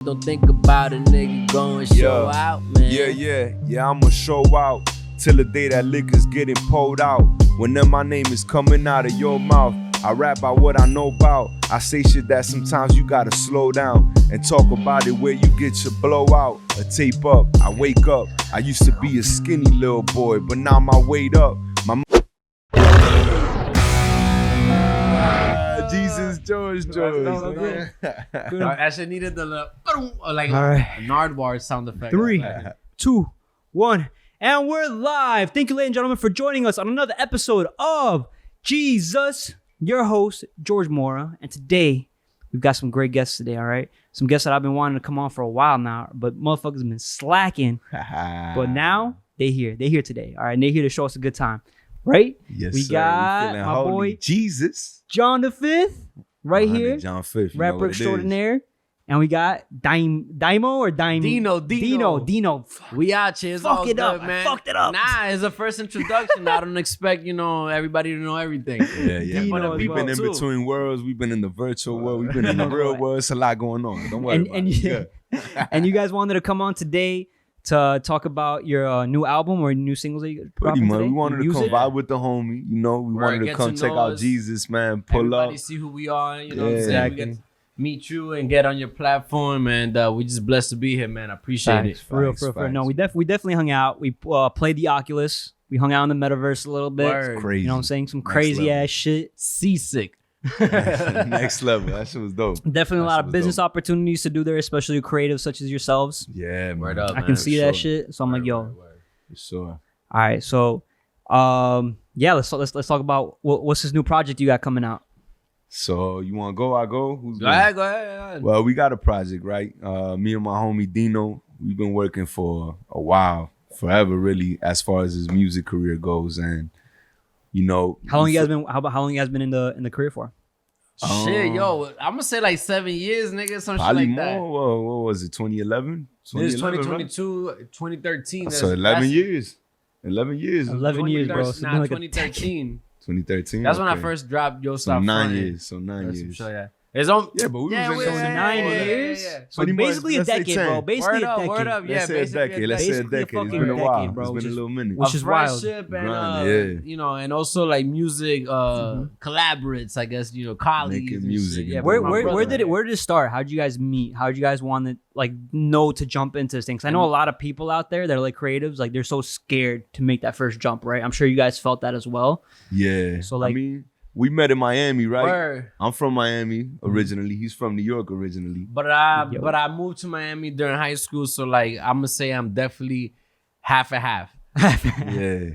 Don't think about it, nigga, go and show out, man. Yeah, I'ma show out till the day that liquor's getting pulled out. Whenever my name is coming out of your mouth, I rap about what I know about. I say shit that sometimes you gotta slow down and talk about it where you get your blowout. A tape up, I wake up. I used to be a skinny little boy, but now my weight up. My Geezus, George. I actually needed the like a Nardwar sound effect. 3, 2, 1, and we're live. Thank you, ladies and gentlemen, for joining us on another episode of Geezus. Your host, George Mora, and today we've got some great guests today. All right, some guests that I've been wanting to come on for a while now, but motherfuckers have been slacking. But now they're here. They're here today. All right, and they're here to show us a good time. Right? Yes, we sir. got my holy. boy Geezus, John Fifth, right here. John Fifth, rapper extraordinaire. And we got Daimo or Deeno. We out here. It's Fuck all it good, up. man. I fucked it up. Nah, it's a first introduction. I don't expect, everybody to know everything. Yeah. Deeno We've been in between worlds. We've been in the virtual world. We've been in the real world. It's a lot going on. Don't worry about it. And you guys wanted to come on today to talk about your new album or new singles that you Pretty much. today? We wanted to come vibe with the homie. We wanted to come check out Geezus, man. Pull Everybody up. see who we are. You know what I'm saying? Exactly. We get to meet you and get on your platform. And we just blessed to be here, man. I appreciate it. For real. No, we definitely hung out. We played the Oculus. We hung out in the metaverse a little bit. Word. Crazy. You know what I'm saying? Some Next crazy level. ass shit. Seasick. Next level. That shit was dope. Definitely a lot of business opportunities to do there, especially creatives such as yourselves. Yeah, man. Word up, I can man. see that shit. So I'm like, yo. For sure. All right. So, let's talk about what's this new project you got coming out. So you want to go? I go? Who's Go going? ahead. Well, we got a project, right? Me and my homie Deeno, we've been working for a while, forever really, as far as his music career goes. And How long you guys been in the career for? Shit, yo, I'm gonna say like 7 years, nigga. Some shit probably like that. more. What was it? 2011? This is 2011, 2022, 2013. right? So 11 years. 11 years. 11 years, bro. So it's been Nah, like 2013. 2013. That's when I okay. first dropped Yo So Stop 9 Frontin'. years. So 9 years. It's on. Yeah, but we was in we- those 9 years. Yeah. So Pretty much, basically a let's say decade, 10. bro. Basically a decade. Word up. Yeah, Let's say a basically decade. Let's say a Basically a decade. It's fucking been a while. decade, bro, It's which been a is- little minute. which is wild. Friendship and Grind, and also like music collaborates, I guess, colleagues. Making and music shit. Yeah, and Where my brother, did it start? How did you guys meet? How did you guys want to know to jump into this thing? Because I know a lot of people out there that are like creatives, like they're so scared to make that first jump, right? I'm sure you guys felt that as well. Yeah. So, I mean, we met in Miami, right? Word. I'm from Miami originally. He's from New York originally. But I moved to Miami during high school, so like I'm gonna say I'm definitely half and half. Yeah.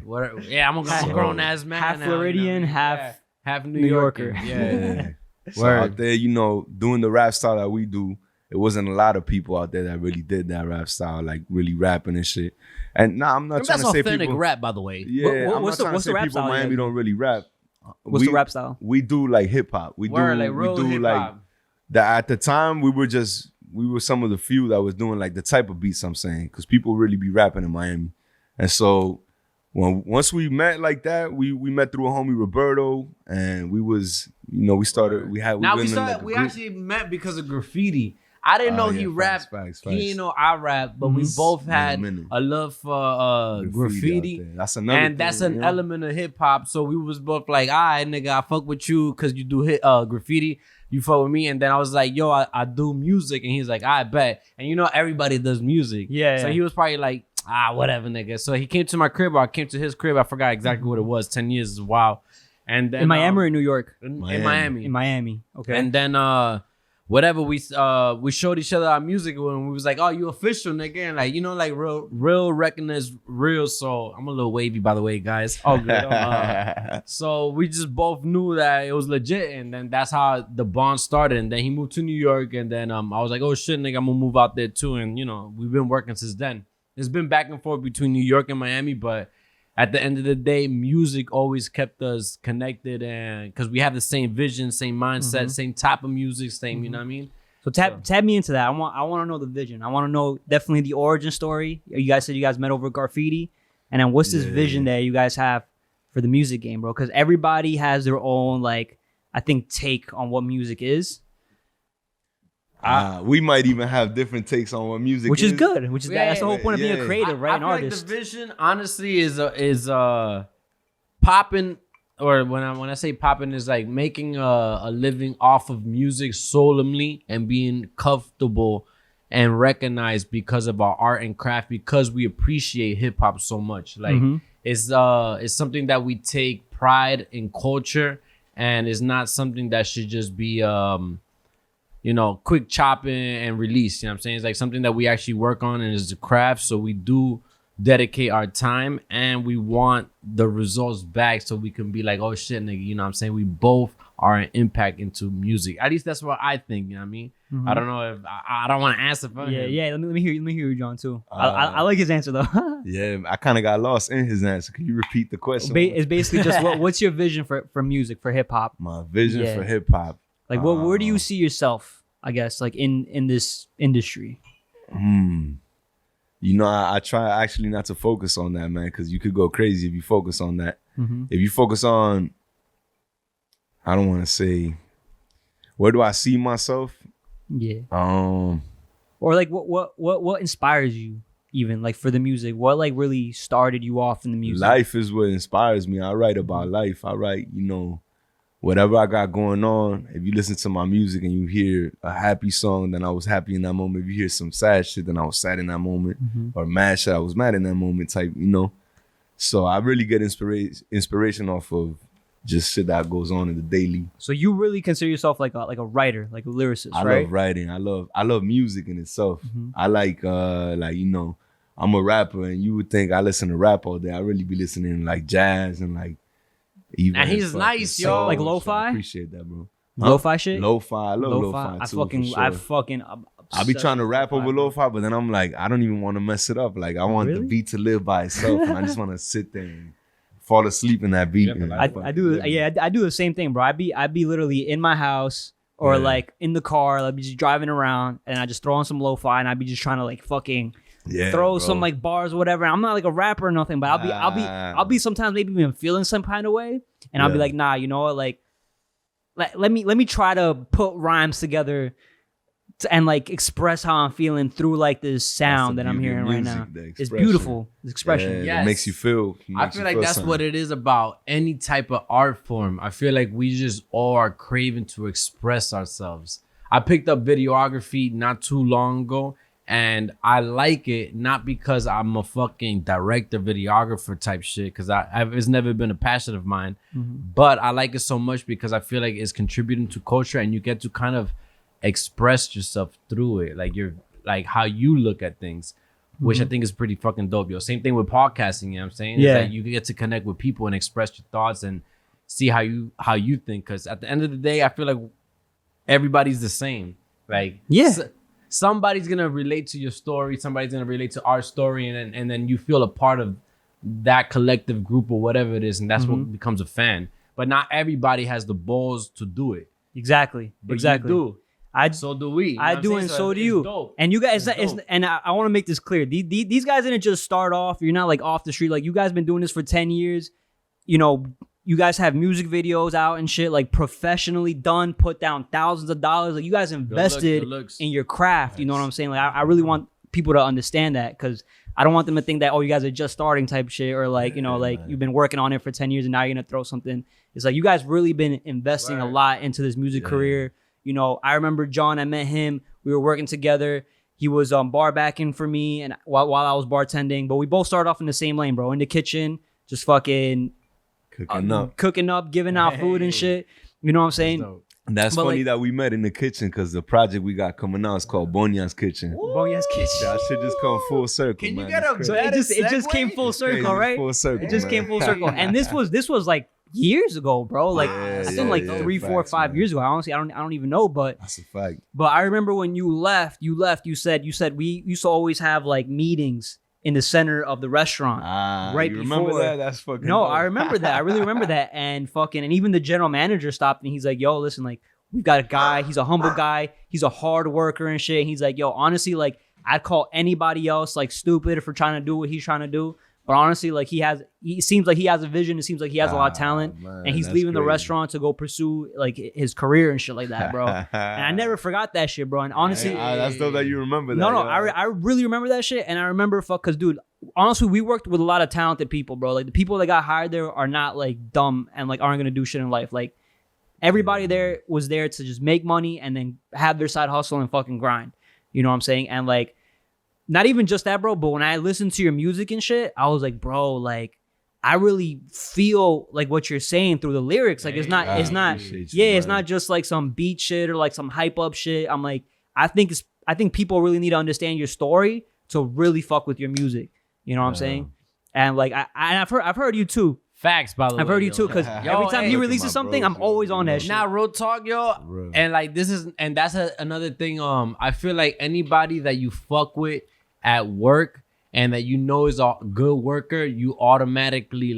I'm a grown ass man. half now, Floridian, half New Yorker. Yeah. So Word. out there, doing the rap style that we do, it wasn't a lot of people out there that really did that rap style, like really rapping and shit. And I'm not trying That's to say authentic people. rap, by the way. Yeah, I'm what's not trying the to say rap people in style you Miami guys don't really rap. What's the rap style? We do like hip hop. We Word, do like real hip like hop. that. At the time, we were some of the few that was doing like the type of beats I'm saying, because people really be rapping in Miami. And so once we met like that, we met through a homie Roberto, and we was we started we actually met because of graffiti. I didn't know he rapped. Facts. He didn't know I rap, but we both had a love for graffiti. That's another and thing, that's an element of hip hop. So we was both like, all right, nigga, I fuck with you because you do graffiti. You fuck with me. And then I was like, yo, I do music. And he's like, I bet. And everybody does music. Yeah. So he was probably like, whatever, nigga. So he came to my crib, or I came to his crib. I forgot exactly what it was. 10 years is wild. And then In Miami or in New York? in Miami. In Miami. Okay. And then whatever, we showed each other our music when we was like, oh, you official, nigga, and like real recognize real. So I'm a little wavy, by the way, guys. Oh, good. So we just both knew that it was legit, and then that's how the bond started. And then he moved to New York, and then I was like, oh shit, nigga, I'm gonna move out there too. And we've been working since then. It's been back and forth between New York and Miami, but at the end of the day, music always kept us connected, and because we have the same vision, same mindset, same type of music, same, you know what I mean? So tab me into that. I want to know the vision. I want to know definitely the origin story. You guys said you guys met over graffiti, and then what's this vision that you guys have for the music game, bro? Because everybody has their own I think take on what music is. We might even have different takes on what music which is good. Which is that's the whole point of being a Yeah. creative, right? I An feel artist. Like the vision, honestly, is popping, or when I say popping, is like making a living off of music solemnly and being comfortable and recognized because of our art and craft, because we appreciate hip hop so much. Like it's something that we take pride in culture, and it's not something that should just be quick chopping and release. You know what I'm saying? It's like something that we actually work on, and it's a craft. So we do dedicate our time, and we want the results back so we can be like, oh shit, nigga, you know what I'm saying? We both are an impact into music. At least that's what I think, you know what I mean? I don't know if I don't want to answer for him. Yeah. Let me hear you, John, too. I like his answer though. Yeah, I kind of got lost in his answer. Can you repeat the question? It's basically just what's your vision for music, for hip hop? My vision Yeah. for hip hop. Like, where do you see yourself? I guess like in this industry. I try actually not to focus on that, man, because you could go crazy if you focus on that. If you focus on, I don't want to say, where do I see myself? Yeah. Or like what inspires you, even like for the music? What like really started you off in the music? Life is what inspires me. I write about life. I write, whatever I got going on. If you listen to my music and you hear a happy song, then I was happy in that moment. If you hear some sad shit, then I was sad in that moment. Or mad shit, I was mad in that moment type, So I really get inspiration off of just shit that goes on in the daily. So you really consider yourself like a writer, like a lyricist, I right? love writing. I love music in itself. I like I'm a rapper, and you would think I listen to rap all day. I really be listening to like jazz and like even And he's nice, yo. soul Like and shit. lo-fi? I appreciate that, bro. Lo-fi shit? Lo-fi. I love lo-fi too. I be trying to rap over lo-fi, but then I'm like, I don't even want to mess it up. Like I want the beat to live by itself, and I just want to sit there and fall asleep in that beat. I do the same thing, bro. I be literally in my house or like in the car, I'd be just driving around, and I just throw on some lo-fi, and I'd be just trying to like fucking throw some like bars or whatever. I'm not like a rapper or nothing, but I'll be sometimes maybe even feeling some kind of way, and I'll be like, nah, you know what, like let me try to put rhymes together and like express how I'm feeling through like this sound that I'm hearing right now. It's beautiful. It's expression. Yeah, it makes you feel. I feel like that's what it is about any type of art form. I feel like we just all are craving to express ourselves. I picked up videography not too long ago, and I like it not because I'm a fucking director, videographer type shit, because it's never been a passion of mine. But I like it so much because I feel like it's contributing to culture, and you get to kind of express yourself through it, like you're like how you look at things, which I think is pretty fucking dope, yo. Same thing with podcasting, you know what I'm saying? Yeah. It's like you get to connect with people and express your thoughts and see how you think, because at the end of the day, I feel like everybody's the same. Like somebody's gonna relate to your story, somebody's gonna relate to our story, and then you feel a part of that collective group or whatever it is, and that's what becomes a fan. But not everybody has the balls to do it. Exactly. But you do. So do we. You know I what do, I'm and saying? so do you. Dope. And you guys, and I want to make this clear. These guys didn't just start off. You're not like off the street. Like you guys been doing this for 10 years. You guys have music videos out and shit, like professionally done, put down thousands of dollars. Like you guys invested in your craft. Nice. You know what I'm saying? Like I really want people to understand that, because I don't want them to think that, oh, you guys are just starting type shit, or like, like you've been working on it for 10 years and now you're going to throw something. It's like you guys really been investing a lot into this music career. I remember John, I met him. We were working together. He was bar backing for me and while I was bartending. But we both started off in the same lane, bro. In the kitchen, just fucking cooking up, giving out food and shit. You know what I'm saying? That's funny that we met in the kitchen, because the project we got coming out is called Bonia's Kitchen. Bonia's Kitchen. That shit just come full circle. Can you man. get a So it just came full circle, right? Full circle, It just man. came full circle. And this was like years ago, bro. Like I think like 3, 4, 5 years ago. Honestly, I don't even know, but that's a fact. But I remember when you left, you said we used to always have like meetings in the center of the restaurant. Right you before. remember that? That's fucking No, dope. I remember that. I really remember that. And even the general manager stopped me. He's like, yo, listen, like we've got a guy, he's a humble guy, he's a hard worker and shit. And he's like, yo, honestly, like I'd call anybody else like stupid for trying to do what he's trying to do. But honestly, like he seems like he has a vision. It seems like he has a lot of talent, man, and he's that's leaving the crazy. restaurant to go pursue like his career and shit like that, bro. And I never forgot that shit, bro. And honestly, that's dope that you remember that. no, yo. I really remember that shit, and I remember because dude, honestly, we worked with a lot of talented people, bro. Like the people that got hired there are not like dumb and like aren't gonna do shit in life. Like everybody there was there to just make money and then have their side hustle and fucking grind. You know what I'm saying? And like, not even just that, bro. But when I listened to your music and shit, I was like, bro, like I really feel like what you're saying through the lyrics. Like it's not, appreciate you, it's man. not just like some beat shit or like some hype up shit. I'm like, I think people really need to understand your story to really fuck with your music. You know what I'm saying? And like I've heard you too. Facts, by the way. I've heard you yo. too, because every time he hey. releases something, I'm always on that shit. Nah, real talk, yo. Real. And like that's another thing. I feel like anybody that you fuck with at work and that you know is a good worker, you automatically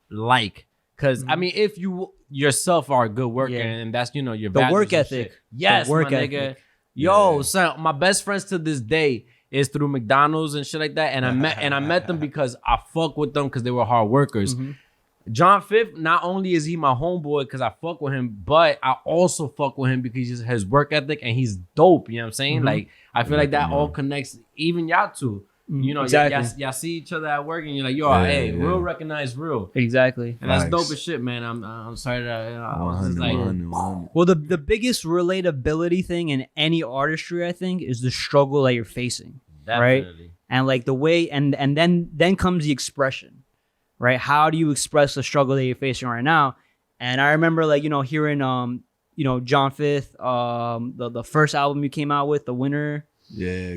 like. Cause I mean, if you yourself are a good worker and that's your the values work and ethic. shit. Yes, The work my nigga. ethic. Yo, son, my best friends to this day is through McDonald's and shit like that. And I met them because I fuck with them because they were hard workers. John Fifth, not only is he my homeboy because I fuck with him, but I also fuck with him because he's his work ethic and he's dope. You know what I'm saying? Like, I feel like that all connects, even y'all two. You know, Exactly. y'all see each other at work and you're like, yo, real recognize real. Exactly. And that's Facts. dope as shit, man. I'm sorry that I was just 100, like, 100. Well, the biggest relatability thing in any artistry, I think, is the struggle that you're facing. definitely. Right? And like the way, and then comes the expression, right? How do you express the struggle that you're facing right now? And I remember like, hearing, John Fifth, the first album you came out with, The Winner. Yeah,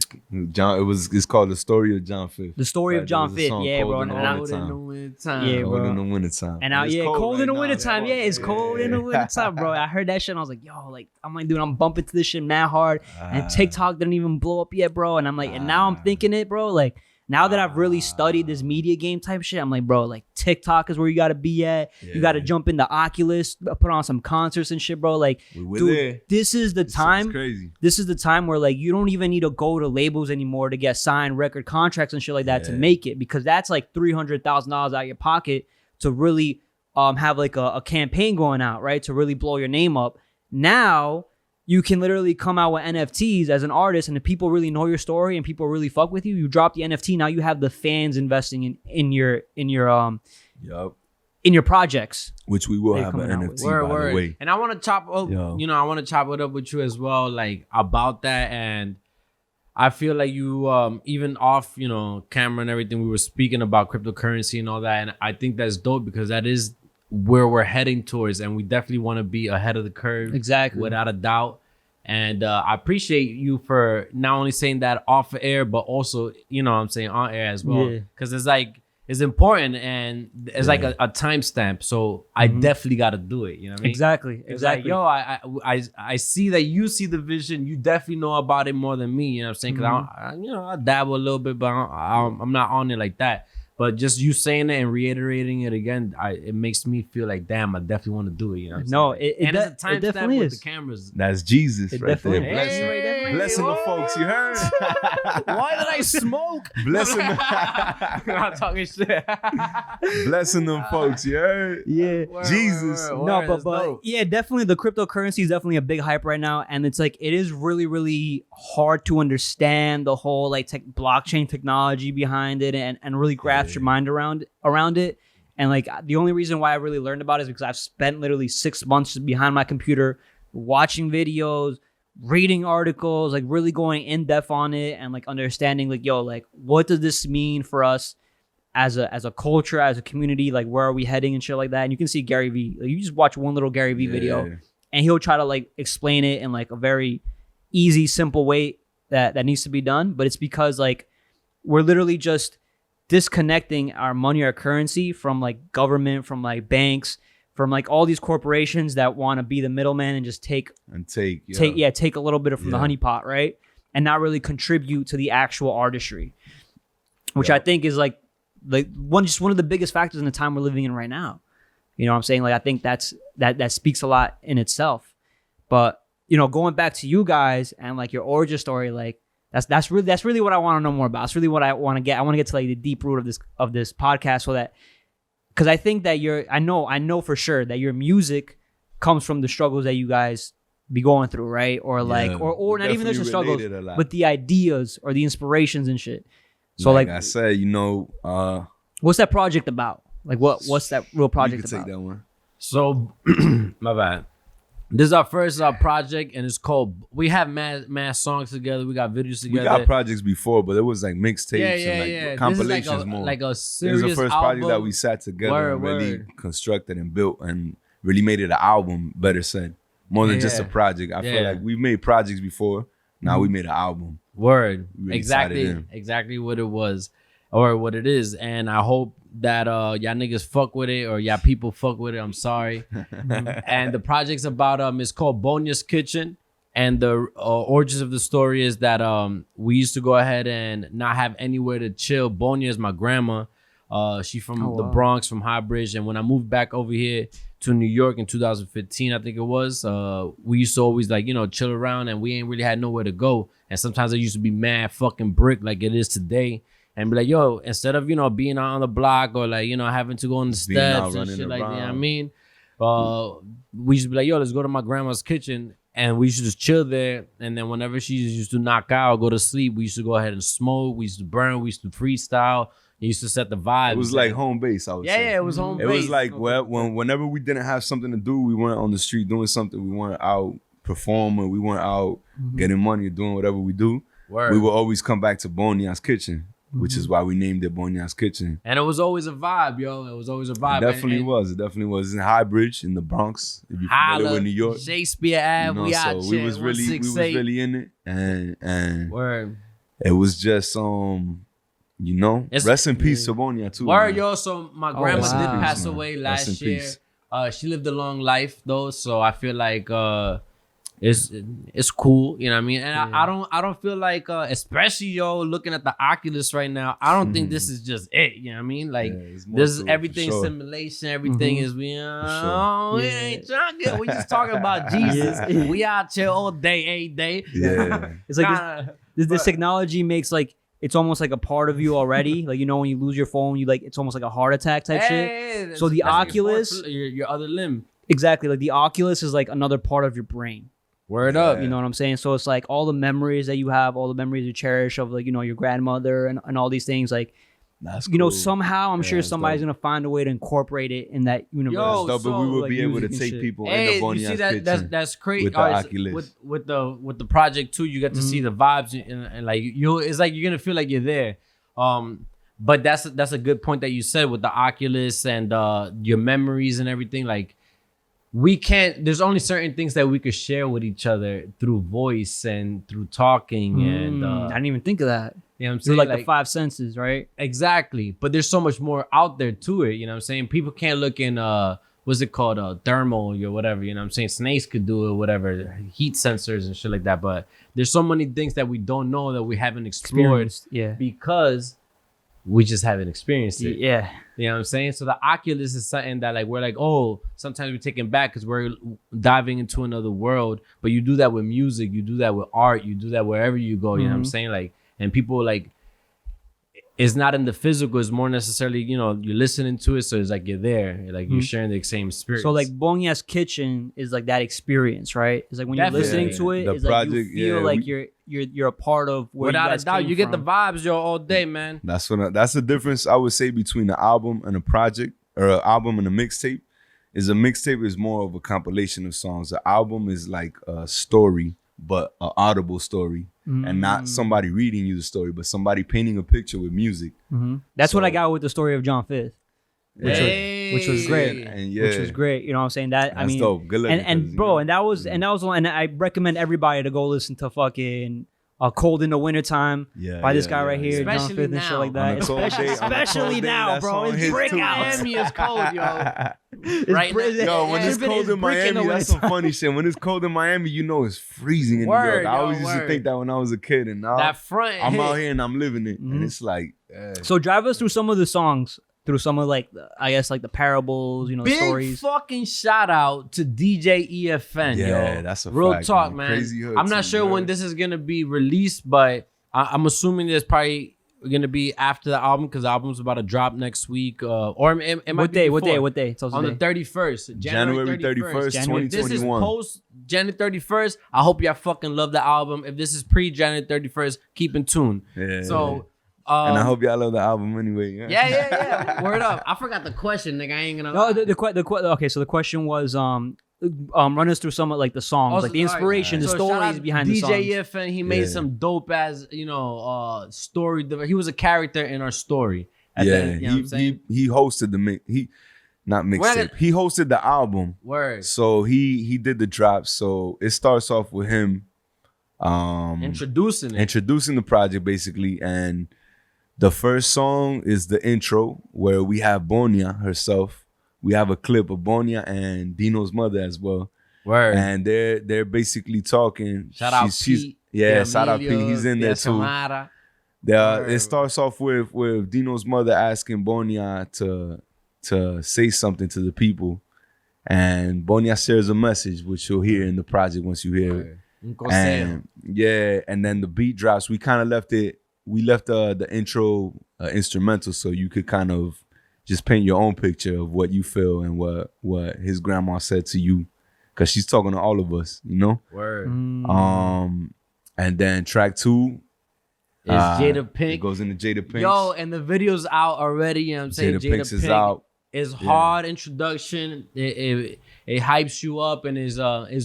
John. It's called The Story of John Fifth. The Story of John Fifth, yeah, bro. And And cold in the wintertime. Yeah, Cold bro. in the wintertime. And now, It's cold in the right now. wintertime. Yeah, it's cold in the wintertime, bro. I heard that shit and I was like, yo, like, I'm like, dude, I'm bumping to this shit mad hard. And TikTok didn't even blow up yet, bro. And I'm like, and now I'm thinking it, bro. Like, now that I've really studied this media game type shit, I'm like, bro, like, TikTok is where you got to be at. You got to jump into Oculus, put on some concerts and shit, bro. Like, We're dude, there. this is the time. It's crazy. This is the time where like you don't even need to go to labels anymore to get signed record contracts and shit like that to make it, because that's like $300,000 out of your pocket to really have like a campaign going out, right? To really blow your name up. Now you can literally come out with NFTs as an artist, and if people really know your story and people really fuck with you, you drop the NFT. Now you have the fans investing in your Yup. in your projects. Which we will They're have an coming out with. NFT, by the way. And I want to chop up, Yo. I want to chop it up with you as well, like about that. And I feel like you, even off, camera and everything, we were speaking about cryptocurrency and all that. And I think that's dope because that is where we're heading towards. And we definitely want to be ahead of the curve. Exactly. Without a doubt. And I appreciate you for not only saying that off air, but also, on air as well. Yeah. Because it's like, it's important and it's like a timestamp. So I definitely got to do it. You know what I mean? Exactly. It's like, yo, I see that you see the vision. You definitely know about it more than me. You know what I'm saying? Because I dabble a little bit, but I'm not on it like that. But just you saying it and reiterating it again, it makes me feel like, damn, I definitely want to do it. You know what I'm No, saying? it and it's a timestamp definitely with is. the cameras. That's Geezus It right definitely there. is. Blessing, blessing the folks, you heard? Why did I smoke? Blessing, I'm talking shit. blessing them folks, you heard? Yeah. Jesus. No, but yeah, definitely the cryptocurrency is definitely a big hype right now, and it's like it is really, really hard to understand the whole like blockchain technology behind it, and really grasp your mind around it. And like the only reason why I really learned about it is because I've spent literally 6 months behind my computer watching videos, reading articles, like really going in depth on it, and like understanding like, yo, like what does this mean for us as a culture, as a community, like where are we heading and shit like that. And you can see Gary Vee, like, you just watch one little Gary Vee video and he'll try to like explain it in like a very easy, simple way that needs to be done. But it's because like we're literally just disconnecting our money, our currency from like government, from like banks, from like all these corporations that want to be the middleman and just take a little bit from the honeypot, right? And not really contribute to the actual artistry, which I think is like one of the biggest factors in the time we're living in right now. You know what I'm saying? Like I think that speaks a lot in itself. But going back to you guys and like your origin story, like That's really what I want to know more about. That's really what I want to get. I want to get to like the deep root of this podcast, so that because I think that I know for sure that your music comes from the struggles that you guys be going through, right? Or like, or not even the struggles, but the ideas or the inspirations and shit. So like I said, what's that project about? Like what's that real project you can about? take that one. So, my bad. This is our first project, and it's called. We have mad songs together. We got videos together. We got projects before, but it was like mixtapes and like compilations this is more. Like a serious. It was the first project that we sat together and really constructed and built and really made it an album. Better said, more than just a project. I feel like we made projects before. Now we made an album. Word. Really Exactly what it was or what it is. And I hope that y'all niggas fuck with it or y'all people fuck with it. I'm sorry. And the project's about it's called Bonia's Kitchen. And the origins of the story is that we used to go ahead and not have anywhere to chill. Bonia is my grandma. She from the Bronx, from High Bridge. And when I moved back over here to New York in 2015, I think it was, we used to always like, chill around and we ain't really had nowhere to go. And sometimes I used to be mad fucking brick like it is today. And be like, yo, instead of, being out on the block or like, having to go on the steps and shit like that, you know what I mean? We used to be like, yo, let's go to my grandma's kitchen. And we used to just chill there. And then whenever she used to knock out or go to sleep, we used to go ahead and smoke. We used to burn. We used to freestyle. We used to set the vibe. It was like home base, I would say. Yeah, it was home base. It was like, whenever we didn't have something to do, we weren't on the street doing something. We weren't out performing. We weren't out getting money or doing whatever we do. Word. We would always come back to Bonia's Kitchen, which is why we named it Bonia's Kitchen. And it was always a vibe, yo. It was always a vibe. It definitely was. It definitely was. It's in High Bridge in the Bronx. If you're familiar with New York. Shakespeare Ave, we out so we was really in it. And Word. It was just rest in peace to Bonia too. Word, man. yo. So my grandma did pass away last year. She lived a long life though, so I feel like it's cool, you know what I mean? And I don't feel like especially looking at the Oculus right now, I don't think this is just it, you know what I mean? Like this is everything simulation, everything is we ain't trying to we just talking about Jesus. We out here all day, every day. Yeah. It's like this technology makes like it's almost like a part of you already. Like, when you lose your phone, you like it's almost like a heart attack type shit. So the Oculus, your other limb. Exactly. Like the Oculus is like another part of your brain. Word up. You know what I'm saying? So it's like all the memories that you have, all the memories you cherish of like, your grandmother and all these things. Like, that's cool. Somehow I'm sure somebody's going to find a way to incorporate it in that universe. But we will be able to take people in the Bonia's Kitchen. That's crazy. With the Oculus. With the project too, you get to see the vibes and like it's like you're going to feel like you're there. But that's a good point that you said with the Oculus and your memories and everything. Like, there's only certain things that we could share with each other through voice and through talking. And I didn't even think of that. You know what I'm saying? Like the five senses, right? Exactly. But there's so much more out there to it. You know what I'm saying? People can't look in, what's it called? Thermal or whatever. You know what I'm saying? Snakes could do it, whatever. Heat sensors and shit like that. But there's so many things that we don't know that we haven't explored. Yeah. Because we just haven't experienced it. Yeah. You know what I'm saying? So the Oculus is something that like we're like, oh, sometimes we take it back because we're diving into another world. But you do that with music, you do that with art, you do that wherever you go. You know what I'm saying? Like, and people like, it's not in the physical, it's more necessarily, you're listening to it, so it's like you're there, like you're sharing the same experience. So like Bonia's Kitchen is like that experience, right? It's like when you're listening to it, it's like you feel like you're a part of where without you guys a doubt, came you get from. the vibes, all day, man. That's the difference I would say between the album and a project, or an album and a mixtape. Is a mixtape is more of a compilation of songs. The album is like a story, but an audible story. And not somebody reading you the story, but somebody painting a picture with music. That's what I got with the story of John Fifth, which was great. Which was great. You know what I'm saying? That's dope. Good looking. And I recommend everybody to go listen to fucking Cold in the Wintertime by this guy right here, especially John Fifth and shit like that. Especially now, bro. It's brick out. Miami is cold, yo. Right now. Yo, when it's cold in Miami, that's some funny shit. When it's cold in Miami, it's freezing in New York. I always used to think that when I was a kid, and now I'm out here and I'm living it, and it's like. So drive us through some of the songs, through some of like the parables, Big stories. Fucking shout out to DJ EFN, yo. That's a real fact, talk, man. Crazy hood I'm not too, sure when this is gonna be released, but I'm assuming there's probably gonna be after the album because the album's about to drop next week. Or it might What be day? before. What day? Tell us On the the day. 31st. January 31st, January. If this is 2021. post January 31st, I hope y'all fucking love the album. If this is pre January 31st, keep in tune. Yeah. So, And I hope y'all love the album anyway. yeah. Word up. I forgot the question, nigga. I ain't gonna. No, lie. okay. So the question was, run us through some of like the songs, Also, like the inspiration, the so shout stories out behind the songs. DJ If, and he made Yeah. some dope ass, story. He was a character in our story. At the end, you know what I'm saying? he hosted the not mixtape. He hosted the album. Word. So he did the drop. So it starts off with him Introducing the project basically, and the first song is the intro where we have Bonia herself. We have a clip of Bonia and Deeno's mother as well. Word. And they're basically talking. Shout out Pete. Shout out Pete. He's in there too. It starts off with Deeno's mother asking Bonia to say something to the people, and Bonia shares a message, which you'll hear in the project once you hear it. And and then the beat drops. We kind of left it. We left the intro instrumental, so you could kind of just paint your own picture of what you feel and what his grandma said to you, because she's talking to all of us, you know. Word. And then track 2 is Jada Pink. It goes into Jada Pink. Yo, and the video's out already. You know what I'm saying? Jada Pink's is out. It's hard introduction. It hypes you up, and is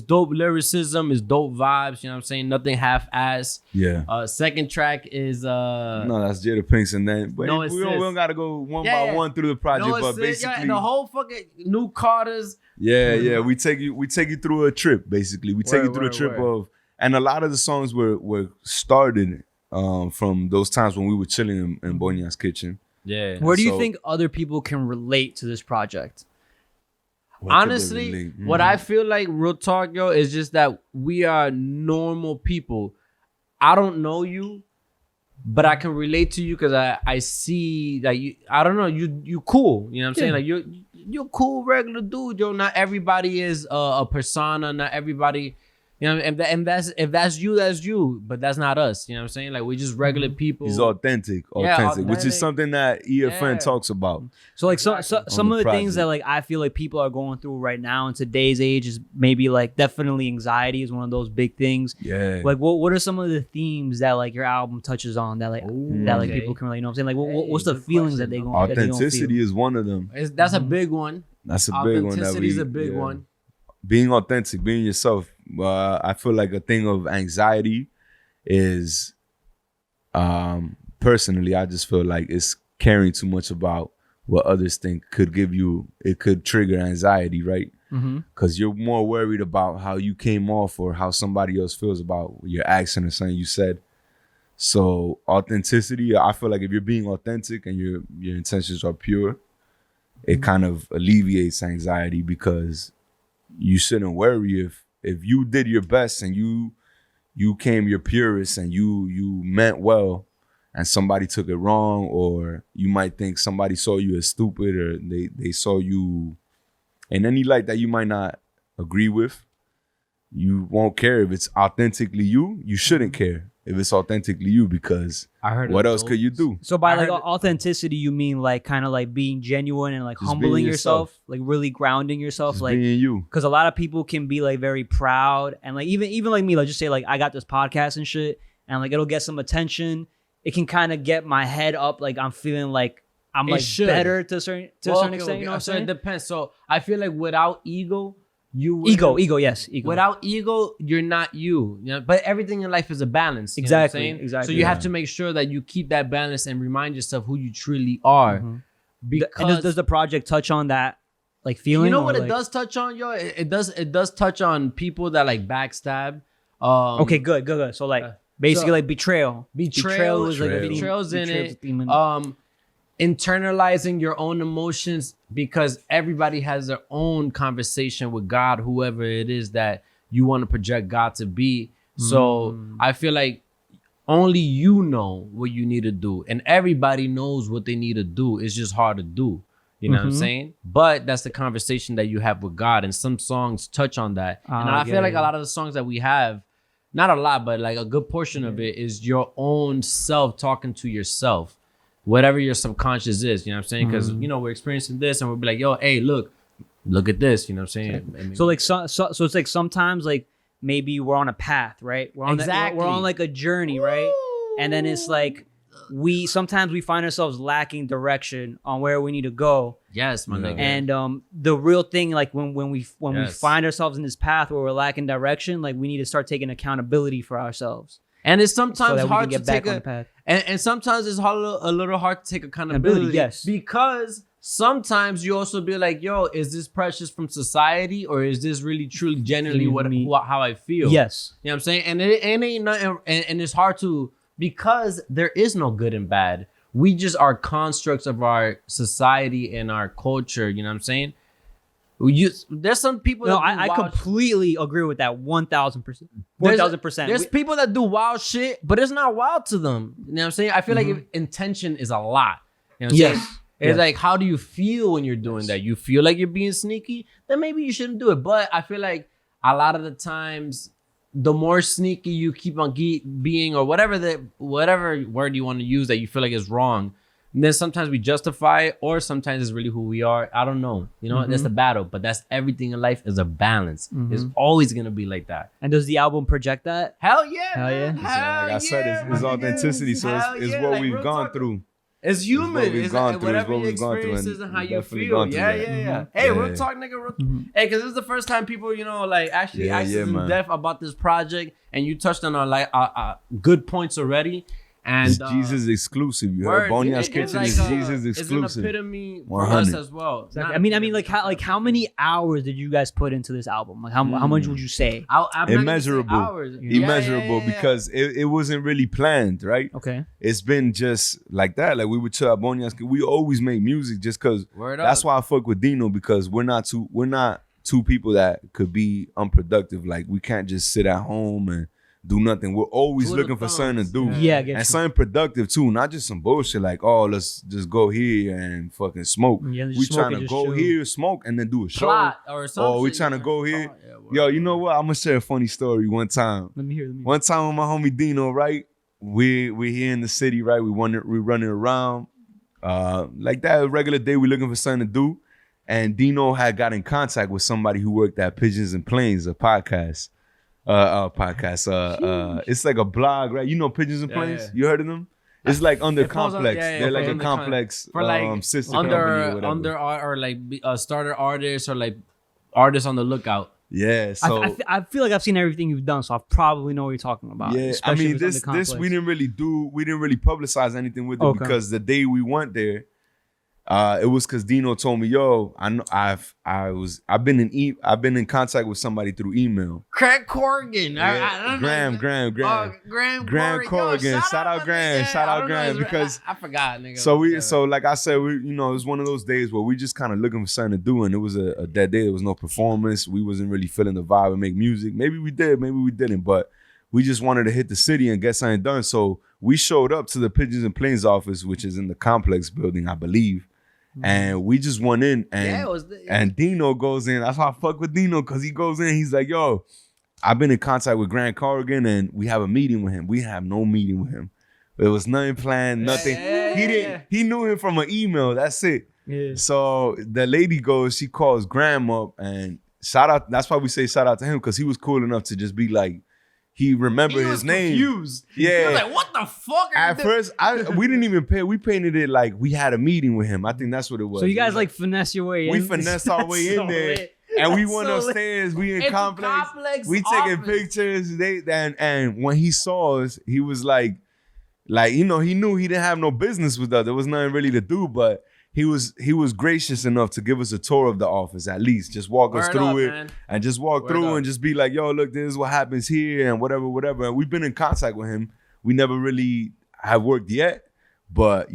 dope lyricism, is dope vibes. You know what I'm saying? Nothing half-ass. Yeah. Second track is no, that's Jada Pink's, and then but No, we don't gotta go one by one through the project, but basically and the whole fucking new Carters. Yeah. We take you through a trip. Basically, we take you through a trip of, and a lot of the songs were started from those times when we were chilling in Bonia's kitchen. Yeah. Where do you think other people can relate to this project? Honestly, what I feel like, real talk, yo, is just that we are normal people. I don't know you, but I can relate to you because I see that you. I don't know, you cool. You know what I'm saying? Like you're cool, regular dude, yo. Not everybody is a persona. Not everybody. You know, and if that's you, that's you. But that's not us. You know what I'm saying? Like, we're just regular people. He's authentic, which is something that EFN talks about. So like some of the things that like I feel like people are going through right now in today's age is maybe like definitely anxiety is one of those big things. Yeah. Like what are some of the themes that like your album touches on that like people can relate? You know what I'm saying? Like what's the feelings that they go? Authenticity is one of them. That's a big one. That's a big one. Authenticity is a big one. Being authentic, being yourself. I feel like a thing of anxiety is, personally, I just feel like it's caring too much about what others think could give you, it could trigger anxiety, right? Because you're more worried about how you came off or how somebody else feels about your accent or something you said. So authenticity, I feel like if you're being authentic and your intentions are pure, it kind of alleviates anxiety, because you shouldn't worry if you did your best and you came your purest and you meant well and somebody took it wrong, or you might think somebody saw you as stupid, or they saw you in any light that you might not agree with, you won't care. If it's authentically you shouldn't care if it's authentically you, because what else could you do? So by like authenticity, you mean like kind of like being genuine and like just humbling yourself, like really grounding yourself, just like being you. Because a lot of people can be like very proud and like even like me, like just say like I got this podcast and shit, and like it'll get some attention. It can kind of get my head up, like I'm feeling like I'm like better to a certain extent. You know what I'm saying? It depends. So I feel like without ego. Ego. Without ego, you're not you. You know? But everything in life is a balance. Exactly. So you have to make sure that you keep that balance and remind yourself who you truly are. Because does the project touch on that, like feeling? You know what it does touch on, yo? It does touch on people that like backstab. Okay, good. So like basically like betrayal. Betrayal is like betrayal's in it. Internalizing your own emotions, because everybody has their own conversation with God, whoever it is that you want to project God to be. So I feel like only you know what you need to do, and everybody knows what they need to do. It's just hard to do. You know what I'm saying? But that's the conversation that you have with God, and some songs touch on that. And I feel like a lot of the songs that we have, not a lot, but like a good portion of it is your own self talking to yourself, whatever your subconscious is. You know what I'm saying? Because we're experiencing this, and we'll be like, yo, hey, look at this. You know what I'm saying? So like so it's like sometimes like maybe we're on a path, right? We're on we're on like a journey, right? And then it's like sometimes we find ourselves lacking direction on where we need to go. Yes, my nigga. And the real thing, like when we find ourselves in this path where we're lacking direction, like we need to start taking accountability for ourselves. And it's sometimes so hard to take on the path. And sometimes it's a little hard to take accountability. Yes. Because sometimes you also be like, yo, is this precious from society, or is this really truly genuinely how I feel? Yes. You know what I'm saying? And it ain't nothing, and it's hard to, because there is no good and bad. We just are constructs of our society and our culture. You know what I'm saying? There's some people. No, I completely agree with that. 1,000%. 1,000%. There's people that do wild shit, but it's not wild to them. You know what I'm saying? I feel like intention is a lot. You know what I'm saying? It's like, how do you feel when you're doing that? You feel like you're being sneaky? Then maybe you shouldn't do it. But I feel like a lot of the times, the more sneaky you keep on being, or whatever word you want to use that you feel like is wrong, and then sometimes we justify it, or sometimes it's really who we are. I don't know. That's the battle. But that's everything in life is a balance. It's always gonna be like that. And does the album project that? Hell yeah, Hell man. yeah. Like I said, it's authenticity. So it's what we've gone through. It's human. It's what we've gone through. Whatever your experiences and how you feel. Yeah. Hey, real talk, nigga. Hey, because this is the first time people, like actually asked us in depth about this project, and you touched on like good points already. And it's Geezus exclusive. You heard Bonia's Kitchen is Geezus exclusive. It's an epitome for us as well. Exactly. I mean, like how many hours did you guys put into this album? Like how much would you say? Immeasurable. Immeasurable, because it wasn't really planned, right? Okay. It's been just like that. Like we would chill at Bonia's. We always make music just because. That's why I fuck with Deeno, because we're not two people that could be unproductive. Like we can't just sit at home and do nothing. We're always looking for something to do. Yeah, and something productive too, not just some bullshit like, oh, let's just go here and fucking smoke. Yeah, we trying to go here, smoke, and then do a show. Plot or something. Or we trying to go here. Yo, you know what? I'm gonna share a funny story one time. Let me hear. One time with my homie Deeno, right? We here in the city, right? We running around. Like that, a regular day, we looking for something to do. And Deeno had got in contact with somebody who worked at Pigeons and Planes, a podcast. It's like a blog, right? You know Pigeons and Planes? Yeah. You heard of them? It's like under Complex. They're like a Complex for like sister company or whatever. Under or like starter artists, or like artists on the lookout. Yeah, so I feel like I've seen everything you've done, so I probably know what you're talking about. Yeah, I mean this we didn't really publicize anything with it, because the day we went there, it was because Deeno told me, yo, I've been in contact with somebody through email. Craig Corrigan. Yeah. Graham Corrigan. Shout out Graham, because I forgot, nigga. So like I said, it was one of those days where we just kind of looking for something to do, and it was a dead day. There was no performance. We wasn't really feeling the vibe and make music. Maybe we did, maybe we didn't, but we just wanted to hit the city and get something done. So we showed up to the Pigeons and Planes office, which is in the Complex building, I believe. And we just went in, and Deeno goes in. That's how I fuck with Deeno, because he goes in. He's like, yo, I've been in contact with Grant Corrigan, and we have a meeting with him. We have no meeting with him. There was nothing planned, nothing. He knew him from an email. That's it. Yeah. So the lady goes, she calls Graham up, and shout out. That's why we say shout out to him, because he was cool enough to just be like, he remembered his name. Confused. Yeah. He was like, what the fuck? At first, we didn't even pay. We painted it like we had a meeting with him. I think that's what it was. So you guys like finesse your way in? We finessed our way in there. Lit. And we went upstairs. We in complex. We taking pictures. And when he saw us, he was like, he knew he didn't have no business with us. There was nothing really to do, but he was gracious enough to give us a tour of the office, at least. Just walk us through it, man. And just walk through and just be like, yo, look, this is what happens here and whatever. And we've been in contact with him. We never really have worked yet, but,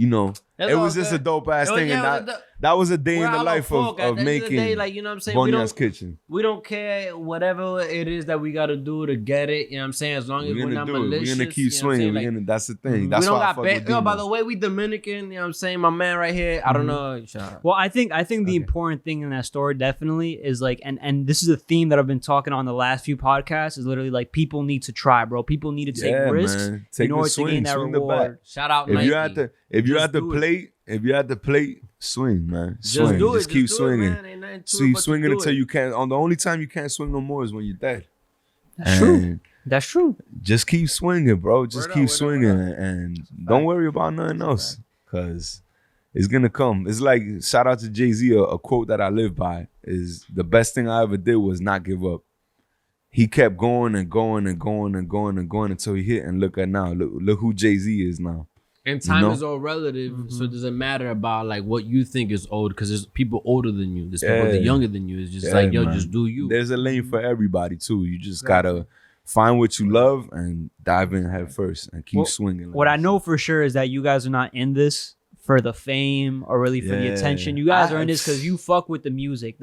That's it all was just a good. dope ass It was- thing, yeah, and it was that was a day We're in the out life folk. At of the end making the day, like, you know what I'm saying? We Bonia's don't, kitchen. we don't care whatever it is that we gotta do to get it. You know what I'm saying? As long as We're we're gonna not do it. malicious. We're gonna keep you know what I'm swinging. saying? Like, That's the thing. we That's don't why I got fuck bad. with Yo, by Deeno. the way, we Dominican. You know what I'm saying? My man right here. I don't know. Shout out. Well, I think the important thing in that story definitely is like, and this is a theme that I've been talking on the last few podcasts, is literally like people need to try, bro. People need to take risks man. Take in order the swing, to gain that swing the bat. reward. Shout out If Nike. you at the Just do it. if you're at the plate, swing, man. Just Swing. do it. Just keep do it, swinging. man. Ain't nothing to So it you but to swinging do until it. you can't. On the only time you can't swing no more is when you're dead. That's true. And That's true. just keep swinging, bro. Just Word keep up, swinging, word up. and don't worry about nothing else, cause it's gonna come. It's like, shout out to Jay-Z. A quote that I live by is, the best thing I ever did was not give up. He kept going and going and going and going and going until he hit. And look at now. Look who Jay-Z is now. And time know? is all relative, so it doesn't matter about like what you think is old, because there's people older than you, there's people that are younger than you. It's just like, yo, man. just do you. There's a lane for everybody too. You just gotta find what you love and dive in head first and keep swinging. What I know for sure is that you guys are not in this for the fame or really for the Yeah. attention. You guys are in this because you fuck with the music.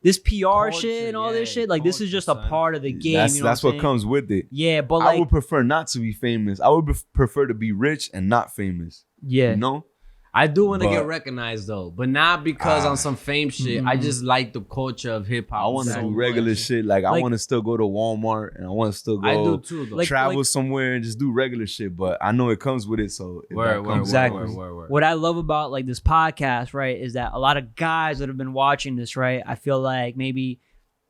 This PR Culture, shit and all yeah, this shit, like this is culture, just a son. part of the game. That's, you know that's what, what comes with it. Yeah, but I like, would prefer not to be famous. I would prefer to be rich and not famous. yeah, You know? I do want to But- get recognized though, but not because on some fame shit. I just like the culture of hip hop. I want to so do regular much. shit. Like, I Like- want to still go to Walmart and I want to still go I do too though. Like- travel somewhere and just do regular shit. But I know it comes with it. So if that comes Exactly. Word. what I love about like this podcast, right, is that a lot of guys that have been watching this, right, I feel like maybe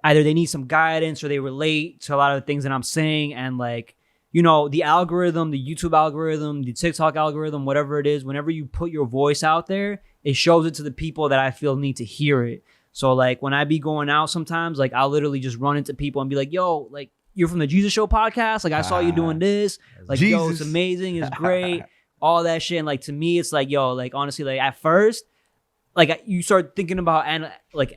either they need some guidance or they relate to a lot of the things that I'm saying, and like, you know, the algorithm, the YouTube algorithm, the TikTok algorithm, whatever it is, whenever you put your voice out there, it shows it to the people that I feel need to hear it. So like when I be going out sometimes, like I'll literally just run into people and be like, yo, like, you're from the Geezus Show podcast? Like I saw you doing this. Like, yo, it's Jesus. amazing. It's great. All that shit. And like to me, it's like, yo, like honestly, like at first, like you start thinking about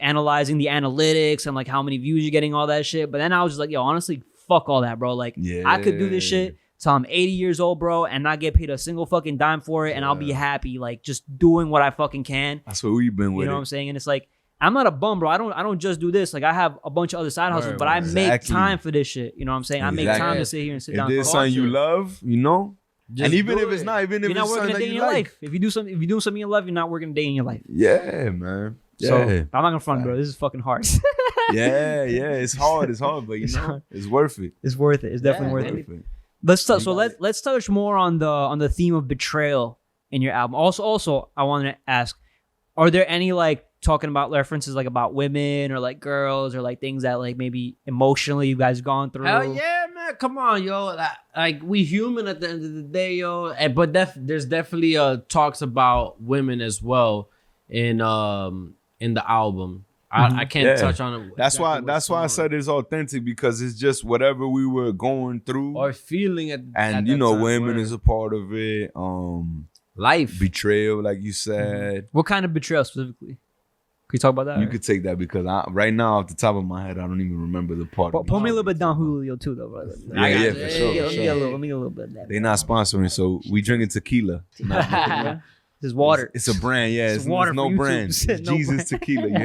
analyzing the analytics and like how many views you're getting, all that shit. But then I was just like, yo, honestly, fuck all that, bro. Like I could do this shit till I'm 80 years old, bro, and not get paid a single fucking dime for it, and I'll be happy, like just doing what I fucking can. That's what we've been with. You know what I'm saying? And it's like, I'm not a bum, bro. I don't just do this. Like I have a bunch of other side hustles, but I make Exactly. time for this shit. You know what I'm saying? I make time to sit here and sit If down. there's and something you culture. love, you know, Just and even do if it's it. not, even if You're not it's working something a day that in you your like, life. If you do something in your life, you're not working a day in your life. yeah, man. Yeah, So I'm not gonna front, bro. This is fucking hard. yeah. It's hard, but you It's know, hard. it's worth it. It's worth it. It's definitely worth it. Let's touch more on the theme of betrayal in your album. Also, I wanted to ask, are there any like talking about references like about women or like girls or like things that like maybe emotionally you guys gone through? Hell yeah, man! Come on, yo. Like we human at the end of the day, yo. But there's definitely talks about women as well in the album. I can't touch on it. That's exactly why I what's said it's authentic, because it's just whatever we were going through, going on. Or feeling at and at you know, that time, women word. is a part of it. Life. Betrayal, like you said. What kind of betrayal specifically? Can you talk about that? You could take that, because right now, off the top of my head, I don't even remember the part. Pull me a little bit down Julio too, though, brother. Yeah, got for you. sure. Yeah, for Let me sure. get a little bit of that. They not sponsoring, so we drinking tequila. This is water. It's a brand, yeah. It's It's, water no for YouTube. brand. It's No Jesus brand. Tequila. You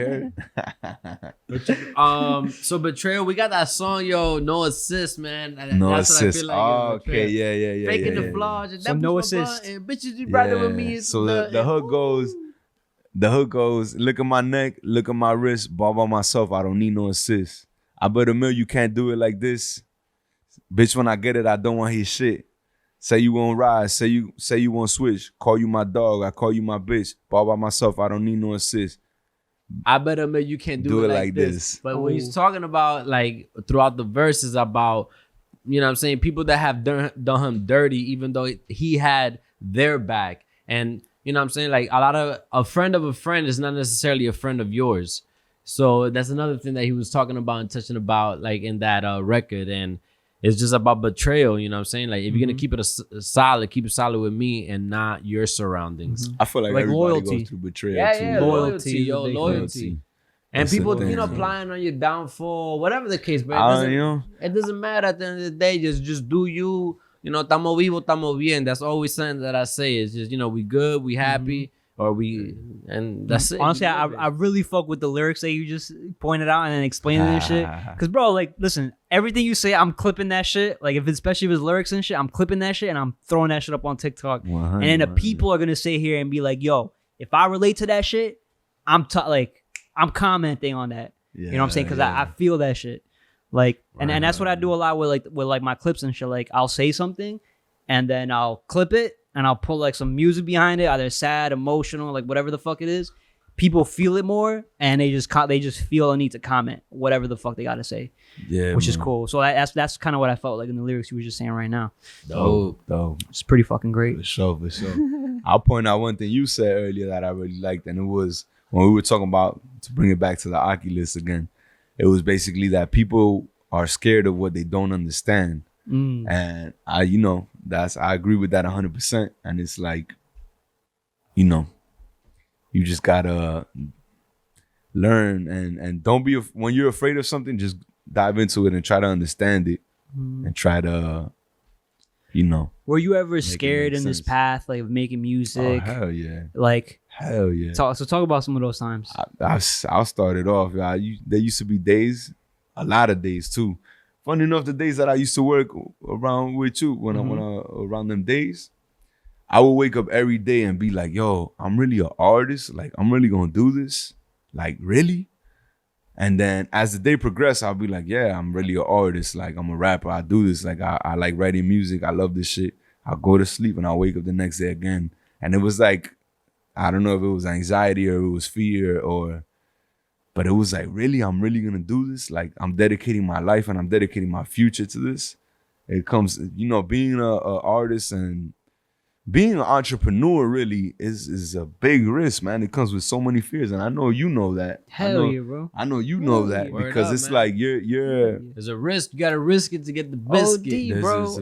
heard? So betrayal. We got that song, yo. No assist, man. No That's what I assist. feel like Oh, is betrayal. okay, yeah. Faking yeah, the flaws. So no assist. Bitches, you brother with me. Is So the hook goes, look at my neck, look at my wrist, ball by myself, I don't need no assist. I better mill, you can't do it like this. Bitch, when I get it, I don't want his shit. Say you won't ride, say you won't switch. Call you my dog, I call you my bitch. Ball by myself, I don't need no assist. I better admit you can't do it like this. But what he's talking about, like throughout the verses, about, you know what I'm saying, people that have done him dirty, even though he had their back. And you know what I'm saying, like a friend of a friend is not necessarily a friend of yours. So that's another thing that he was talking about and touching about, like in that record. And it's just about betrayal, you know what I'm saying? Like if you're gonna keep it solid, keep it solid with me and not your surroundings. I feel like Like everybody loyalty. goes through betrayal Yeah, too. yeah, loyalty, yo, is a big loyalty. And That's the people, thing, you know, man. plying on your downfall, whatever the case, but You know, it doesn't matter at the end of the day. Just do you. You know, tamo vivo, tamo bien. That's always something that I say is just, you know, we good, we happy. or we, and that's it. Honestly, I really fuck with the lyrics that you just pointed out and then explaining this shit. Cause bro, like, listen, everything you say, I'm clipping that shit. Like, especially if it's lyrics and shit, I'm clipping that shit and I'm throwing that shit up on TikTok. And then the people are gonna sit here and be like, "Yo, if I relate to that shit, I'm commenting on that." You know what I'm saying? Cause I feel that shit. Like, and that's what I do a lot with my clips and shit. Like, I'll say something, and then I'll clip it. And I'll put like some music behind it, either sad, emotional, like whatever the fuck it is. People feel it more, and they just feel a need to comment whatever the fuck they gotta say. Yeah, which is cool. So that's kind of what I felt like in the lyrics you were just saying right now. Dope. It's pretty fucking great. For sure. I'll point out one thing you said earlier that I really liked, and it was when we were talking about, to bring it back to the Oculus again. It was basically that people are scared of what they don't understand. And I agree with that 100%. And it's like, you just gotta learn and don't be, when you're afraid of something, just dive into it and try to understand it and try to, Were you ever scared in this path, like of making music? Oh, hell yeah. Like, hell yeah. So talk about some of those times. I'll start it off. There used to be days, a lot of days too. Funny enough, the days that I used to work around with you, when I around them days, I would wake up every day and be like, yo, I'm really an artist. Like, I'm really going to do this. Like, really? And then as the day progressed, I'll be like, yeah, I'm really an artist. Like, I'm a rapper. I do this. Like, I like writing music. I love this shit. I'll go to sleep and I'll wake up the next day again. And it was like, I don't know if it was anxiety or it was fear but it was like, really? I'm really going to do this? Like, I'm dedicating my life and I'm dedicating my future to this. It comes, being an artist and being an entrepreneur really is a big risk, man. It comes with so many fears. And I know you know that. Hell yeah, bro. I know you know that because it's man. Like you're there's a risk. You got to risk it to get the biscuit. OD, bro.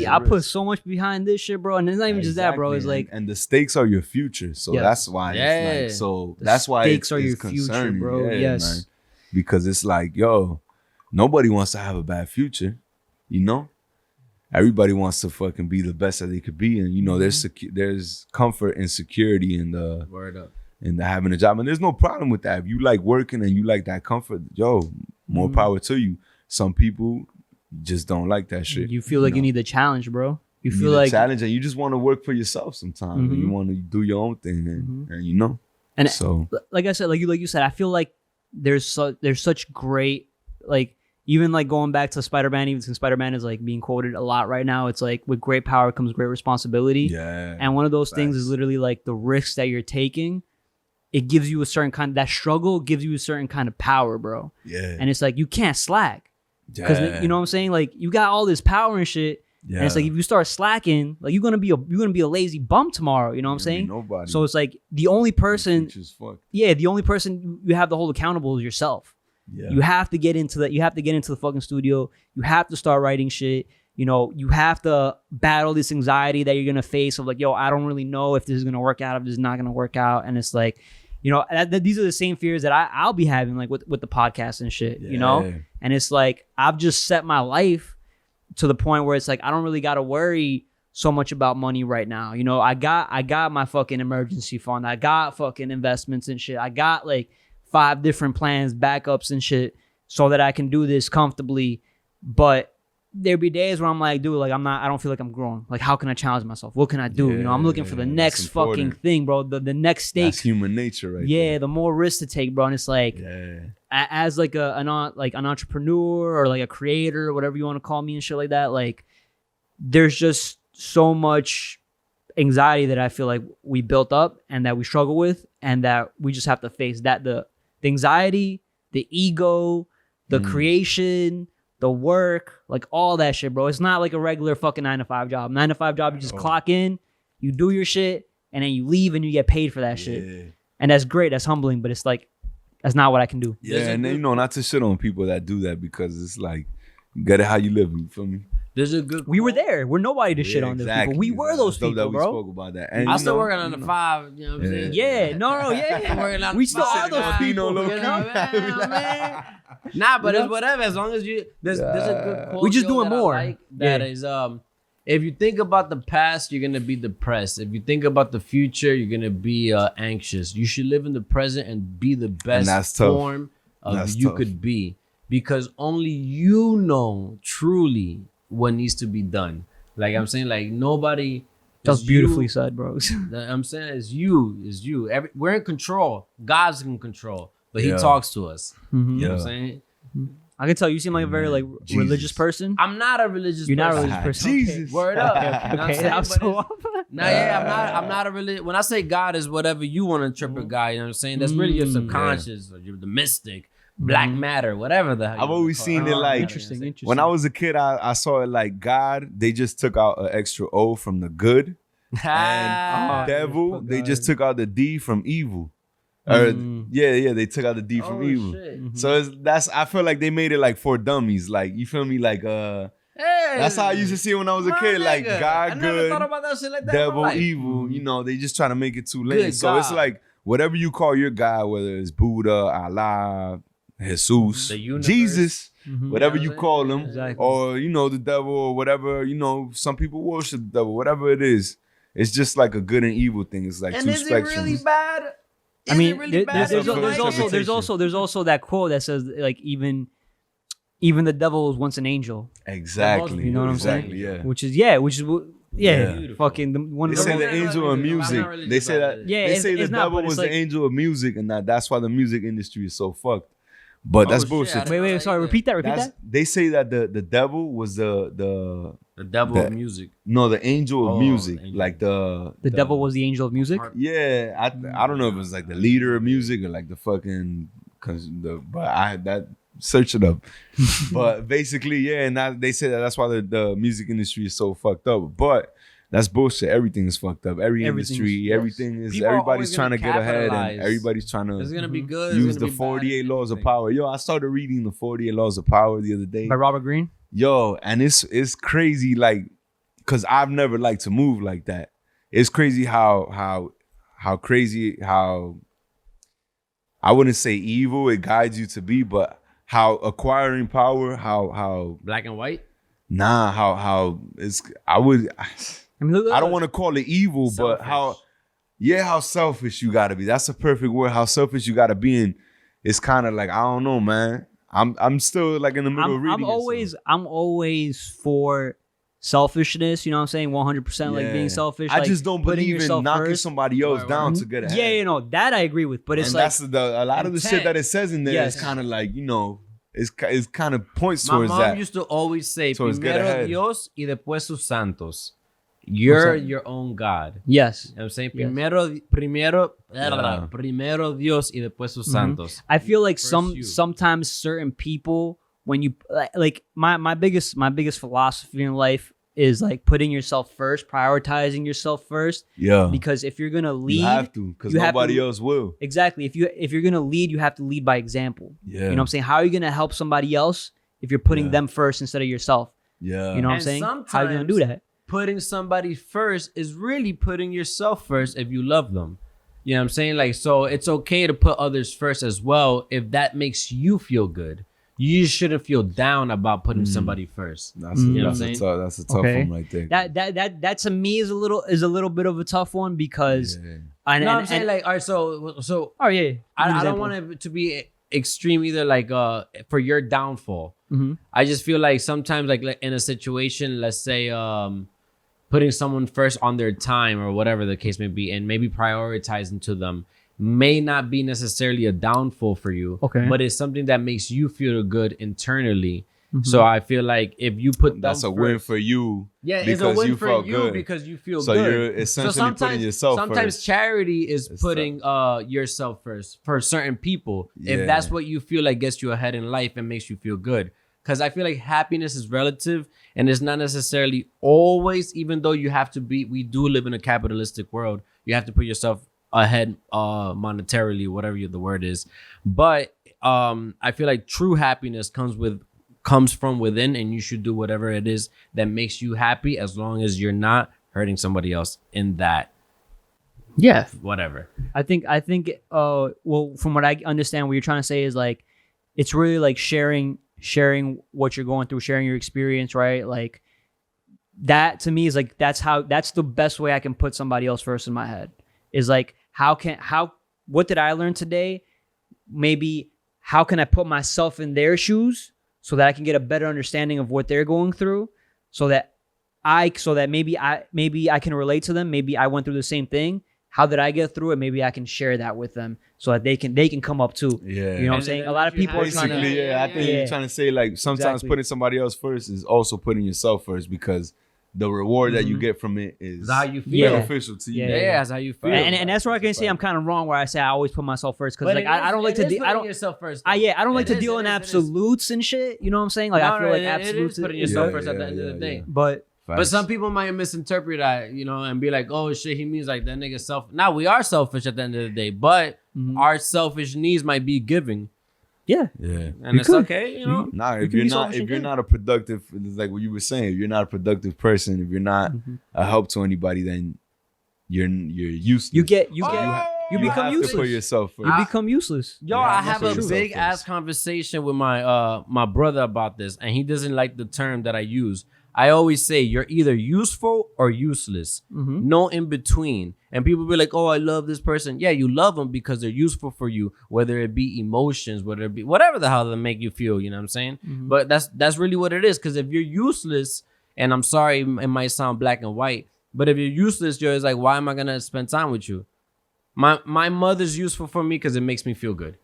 I put so much behind this shit, bro. And it's not even just that, bro. It's like, and the stakes are your future. So that's why it's like, so that's why stakes are your future, bro. Yeah, yes. Man. Because it's like, yo, nobody wants to have a bad future, Everybody wants to fucking be the best that they could be, and there's comfort and security in the having a job, and there's no problem with that. If you like working and you like that comfort, yo, more power to you. Some people just don't like that shit. You feel like you need the challenge, bro. You feel need like a challenge, and you just want to work for yourself sometimes. And you want to do your own thing, and And so, like I said, like you said, I feel like there's such great, like. Even like going back to Spider-Man, even since Spider-Man is like being quoted a lot right now, it's like with great power comes great responsibility. Yeah. And one of those things is literally like the risks that you're taking. It gives you a certain kind of, that struggle gives you a certain kind of power, bro. Yeah. And it's like, you can't slack. Because you know what I'm saying? Like, you got all this power and shit. Yeah. And it's like, if you start slacking, like you're gonna be a lazy bum tomorrow. You know what I'm saying? Nobody. So it's like the only person you have to hold accountable is yourself. Yeah. You have to get into that. You have to get into the fucking studio. You have to start writing shit. You have to battle this anxiety that you're going to face of like, yo, I don't really know if this is going to work out, if this is not going to work out. And it's like, these are the same fears that I'll be having like with the podcast and shit, And it's like, I've just set my life to the point where it's like, I don't really got to worry so much about money right now. I got my fucking emergency fund. I got fucking investments and shit. I got like 5 different plans, backups and shit so that I can do this comfortably. But there'll be days where I'm like, dude, like I don't feel like I'm growing. Like, how can I challenge myself? What can I do? I'm looking for the next fucking thing, bro. The next stake. That's human nature, right? Yeah, the more risk to take, bro. And it's like, as like an entrepreneur or like a creator or whatever you want to call me and shit like that, like there's just so much anxiety that I feel like we built up and that we struggle with, and that we just have to face that the anxiety, the ego, the creation, the work, like all that shit, bro. It's not like a regular fucking 9-to-5 job. 9-to-5 job, you just clock in, you do your shit, and then you leave and you get paid for that shit. And that's great, that's humbling, but it's like, that's not what I can do. Yeah, and then, not to shit on people that do that, because it's like, you get it how you live, you feel me? There's a good. We were there. We're nobody to shit on those people. We were those people, that bro. We spoke about that. And I'm still working on the 5. You know what I'm saying? Yeah, no. We still are those people. Man. Nah, but it's whatever. As long as you, there's a good quote. We just doing more. Like that is if you think about the past, you're gonna be depressed. If you think about the future, you're gonna be anxious. You should live in the present and be the best form of you could be, because only you know truly what needs to be done. Like I'm saying, like nobody. That's beautifully said, bros. I'm saying it's you. We're in control. God's in control, but He talks to us. Mm-hmm. You know what I'm saying? I can tell you seem like a very like religious person. I'm not a religious person. You're not a religious person. Jesus. Word up. Okay, I'm so I'm not a religious. When I say God is whatever you want to interpret God, you know what I'm saying? That's really your subconscious or the mystic, black matter, whatever the hell. I've always seen it like interesting. When I was a kid, I saw it like God. They just took out an extra O from the good, and devil. They just took out the D from evil. Or they took out the D from evil. Shit. So I feel like they made it like for dummies. Like you feel me? Like that's how I used to see it when I was a kid. Like God I good, never thought about that shit like that devil in my life. evil. You know, they just try to make it too late. Good So it's God. like whatever you call your God, whether it's Buddha, Allah, Jesus, The universe. Jesus, whatever Yeah, you call them, Exactly. or the devil or whatever. Some people worship the devil. Whatever it is, it's just like a good and evil thing. It's like And two is spectrums. it really bad? I mean, really bad? there's Interpretation. also that quote that says like even the devil was once an angel, Exactly. You know what I'm exactly, saying? Yeah. Which is yeah, Beautiful. fucking one They of say the the I'm not angel of religious. I'm music. not religious They say about that. it. Yeah, they say it's the not, devil but it's was like- the angel of music, and that's why the music industry is so fucked. But that's shit, bullshit. I Wait, sorry, repeat that. They say that the devil was the devil of music. the angel of Oh, music, angel. like the devil was the angel of music. Yeah, I don't know if it was like the leader of music or like the fucking but I had that search it up. But basically, yeah, and they say that's why the music industry is so fucked up. But that's bullshit. Everything is fucked up. Everything is People are everybody's always trying to gonna get ahead, capitalize. and everybody's trying It's to gonna be good. use it's gonna the be 48 bad, laws of everything. power. Yo, I started reading the 48 laws of power the other day. By Robert Greene. Yo, and it's crazy, like, cause I've never liked to move like that. It's crazy how crazy how I wouldn't say evil it guides you to be, but how acquiring power, how Black and white. how it's I would I mean, look, I don't want to call it evil, but Selfish. how selfish you gotta be. That's a perfect word. How selfish you gotta be, and it's kind of like I don't know, man. I'm still like in the middle of reading. I'm always for selfishness. You know what I'm saying? 100% like being selfish. I like, just don't putting believe in yourself knocking first. somebody else down to get ahead. Yeah, that I agree with. But it's And like that's a lot of the shit that it says in there Yes. is kind of like it's kind of points My towards mom that. used to always say, Towards get "Primero ahead." Dios y después sus santos." You're that? your own God. yes. You know what I'm saying? Yes. Primero Dios y después sus santos. I feel like First you. sometimes certain people when you like my biggest philosophy in life is like putting yourself first, prioritizing yourself first. Yeah, Because if you're gonna lead, you have to, because you have nobody to- else will. exactly. If you're gonna lead, you have to lead by example. Yeah, You know what I'm saying? How are you gonna help somebody else if you're putting Yeah. them first instead of yourself? Yeah, You know what I'm And saying? How are you gonna do that? Putting somebody first is really putting yourself first if you love them. You know what I'm saying? Like, so it's okay to put others first as well if that makes you feel good. You shouldn't feel down about putting somebody first. that's You know that's what a I'm tough that's a tough Okay. one right there. That to me is a little bit of a tough one because Yeah. I'm saying like, all right, so oh yeah, I don't want it to be extreme either, like for your downfall. Mm-hmm. I just feel like sometimes like in a situation, let's say putting someone first on their time or whatever the case may be, and maybe prioritizing to them may not be necessarily a downfall for you. Okay. But it's something that makes you feel good internally. Mm-hmm. So I feel like if you put That's a them win first- for you. Yeah, it's because a win you for felt you good. because you feel So good. you're essentially putting yourself Sometimes first. charity is It's putting yourself first for certain people. Yeah. If that's what you feel like gets you ahead in life and makes you feel good. Because I feel like happiness is relative and it's not necessarily always, even though you have to be, we do live in a capitalistic world. You have to put yourself ahead monetarily, whatever the word is. But I feel like true happiness comes from within, and you should do whatever it is that makes you happy as long as you're not hurting somebody else in that yeah. whatever. I think well, from what I understand, what you're trying to say is like it's really like sharing what you're going through, sharing your experience, right? Like that to me is like that's the best way I can put somebody else first in my head. Is like what did I learn today? Maybe how can I put myself in their shoes so that I can get a better understanding of what they're going through, so that maybe I can relate to them. Maybe I went through the same thing. How did I get through it? Maybe I can share that with them so that they can come up too. Yeah. You know what I'm saying? A lot of people are trying to. Basically, I think you're trying to say like sometimes Exactly. putting somebody else first is also putting yourself first, because the reward that you get from it is It's how you feel. beneficial to you. Yeah, that's how you feel. And that's where I can say I'm kind of wrong where I say I always put myself first, because But like it I is- don't like it to is I putting don't yourself first. I don't like It to is, deal it in is, it is. absolutes and shit. You know what I'm saying? Like I feel like absolutes. It is putting yourself Yeah, first at the end of the yeah, day. yeah. But But some people might misinterpret that, and be like, "Oh shit, he means like that nigga self." Now we are selfish at the end of the day, but our selfish needs might be giving, yeah, and it's could. okay, Nah, You if can you're be not selfish if and you're good. not a productive, it's like what you were saying, if you're not a productive person, if you're not a help to anybody, then you're useless. you become have useless. to put yourself first. You become useless. Yo, Yeah, I that's have what a yourself big ass first. conversation with my brother about this, and he doesn't like the term that I use. I always say you're either useful or useless, no in between. And people be like, "Oh, I love this person." Yeah, you love them because they're useful for you, whether it be emotions, whether it be whatever the hell that make you feel. You know what I'm saying? But that's really what it is. Because if you're useless, and I'm sorry, it might sound black and white, but if you're useless, you're just like, why am I gonna spend time with you? My mother's useful for me because it makes me feel good.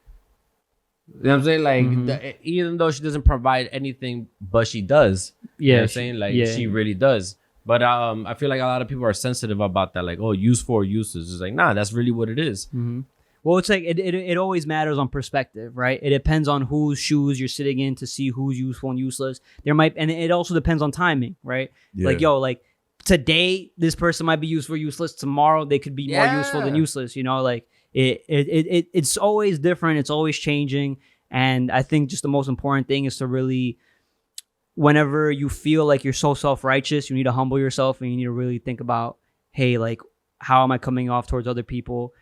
You know what I'm saying? Like, even though she doesn't provide anything, but she does. You know what I'm saying? Like, she really does. But I feel like a lot of people are sensitive about that. Like, oh, useful or useless. It's like, nah, that's really what it is. Well, it's like it always matters on perspective, right? It depends on whose shoes you're sitting in to see who's useful and useless. And it also depends on timing, right? Yeah. Like, like today this person might be useful or useless. Tomorrow they could be more useful than useless. Like it's always different. It's always changing. And I think just the most important thing is to really, whenever you feel like you're so self-righteous, you need to humble yourself and you need to really think about, hey, like, how am I coming off towards other people?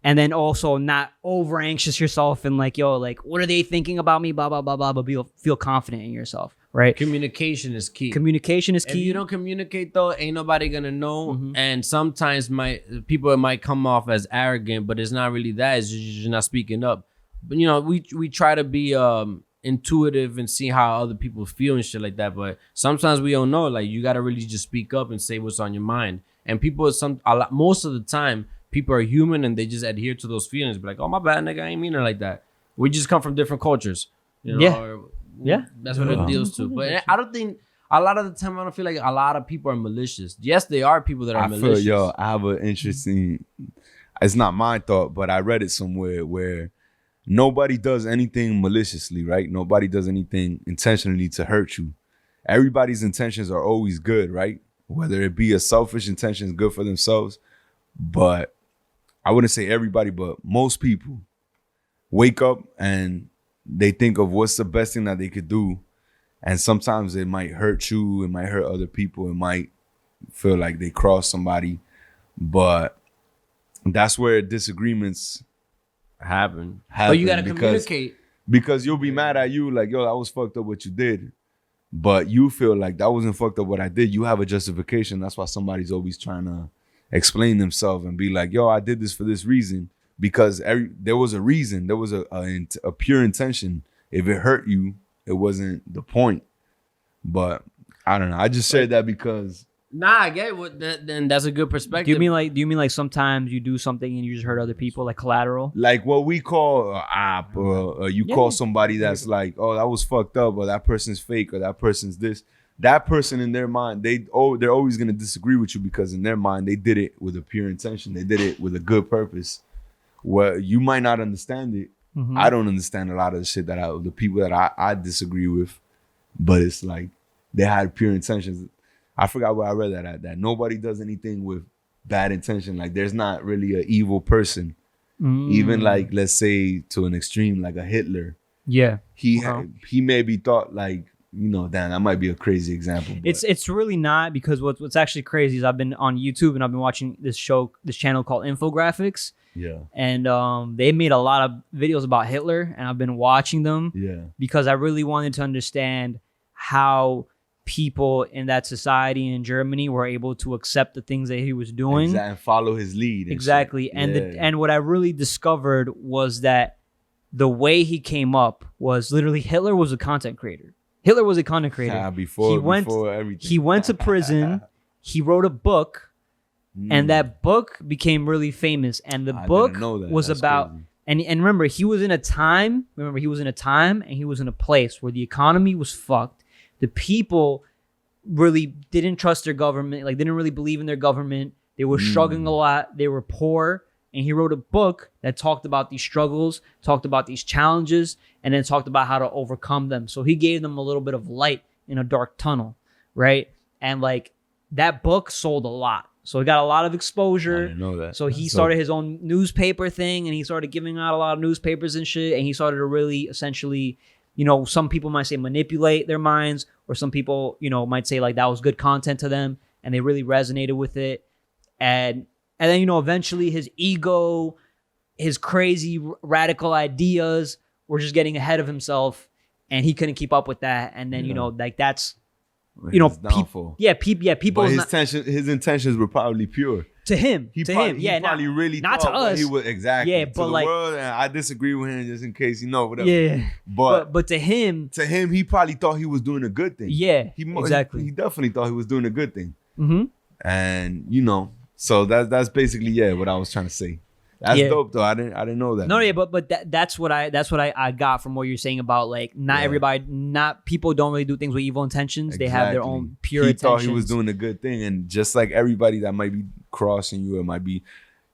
And then also not over anxious yourself and like, like, what are they thinking about me? Blah, blah, blah, blah, but feel confident in yourself, right? Communication is key. Communication is key. If you don't communicate, though, ain't nobody gonna know. And sometimes people might come off as arrogant, but it's not really that. It's just you're not speaking up. But we try to be intuitive and see how other people feel and shit like that. But sometimes we don't know. Like, you gotta really just speak up and say what's on your mind. And people, most of the time, people are human and they just adhere to those feelings. Be like, oh, my bad, nigga, I ain't mean it like that. We just come from different cultures. That's what it deals to. But I don't think a lot of the time, I don't feel like a lot of people are malicious. Yes, they are people that are malicious. I have an interesting, it's not my thought, but I read it somewhere where nobody does anything maliciously, right? Nobody does anything intentionally to hurt you. Everybody's intentions are always good, right? Whether it be a selfish intention, good for themselves. But I wouldn't say everybody, but most people wake up and they think of what's the best thing that they could do. And sometimes it might hurt you. It might hurt other people. It might feel like they crossed somebody. But that's where disagreements happen. But you got to communicate. Because you'll be mad at you like, yo, that was fucked up what you did. But you feel like that wasn't fucked up what I did. You have a justification. That's why somebody's always trying to explain themselves and be like, yo, I did this for this reason. Because there was a reason. There was a pure intention. If it hurt you, it wasn't the point. But I don't know. I just said that because... Nah, I get what. Then that's a good perspective. Do you mean like sometimes you do something and you just hurt other people, like collateral? Like what we call op, or you call somebody that's like, oh, that was fucked up, or that person's fake, or that person's this. That person in their mind, they're always gonna disagree with you because in their mind they did it with a pure intention. They did it with a good purpose. Well, you might not understand it. I don't understand a lot of the shit the people that I disagree with, but it's like they had pure intentions. I forgot where I read that nobody does anything with bad intention. Like there's not really an evil person. Even like, let's say to an extreme, like a Hitler. Yeah. He maybe thought like, damn, that might be a crazy example. But. It's really not, because what's actually crazy is I've been on YouTube and I've been watching this channel called Infographics. Yeah. And they made a lot of videos about Hitler and I've been watching them. Yeah. Because I really wanted to understand how people in that society in Germany were able to accept the things that he was doing. Exactly. And follow his lead. Exactly. And what I really discovered was that the way he came up was literally Hitler was a content creator. Before everything. He went to prison. He wrote a book, and that book became really famous. And the book was about crazy. and remember, he was in a time. and he was in a place where the economy was fucked. The people really didn't trust their government, like didn't really believe in their government. They were struggling a lot. They were poor. And he wrote a book that talked about these struggles, talked about these challenges, and then talked about how to overcome them. So he gave them a little bit of light in a dark tunnel, right? And like that book sold a lot. So he got a lot of exposure. I didn't know that. So he started his own newspaper thing, and he started giving out a lot of newspapers and shit. And he started to really essentially, some people might say manipulate their minds, or some people, might say like that was good content to them, and they really resonated with it. And then, eventually his ego, his crazy radical ideas were just getting ahead of himself, and he couldn't keep up with that. And then, like that's, downfall. People. But his intentions were probably pure. To him, He probably really not thought to us. what he was exactly. Yeah, to but the like, world, and I disagree with him just in case whatever. Yeah, but to him, he probably thought he was doing a good thing. Yeah, exactly. He definitely thought he was doing a good thing. Mm-hmm. And so that's basically what I was trying to say. That's dope though. I didn't know that. No, yeah, but that's what I got from what you're saying about like not people don't really do things with evil intentions. Exactly. They have their own pure he intentions. Thought he was doing a good thing, and just like everybody that might be crossing you, it might be,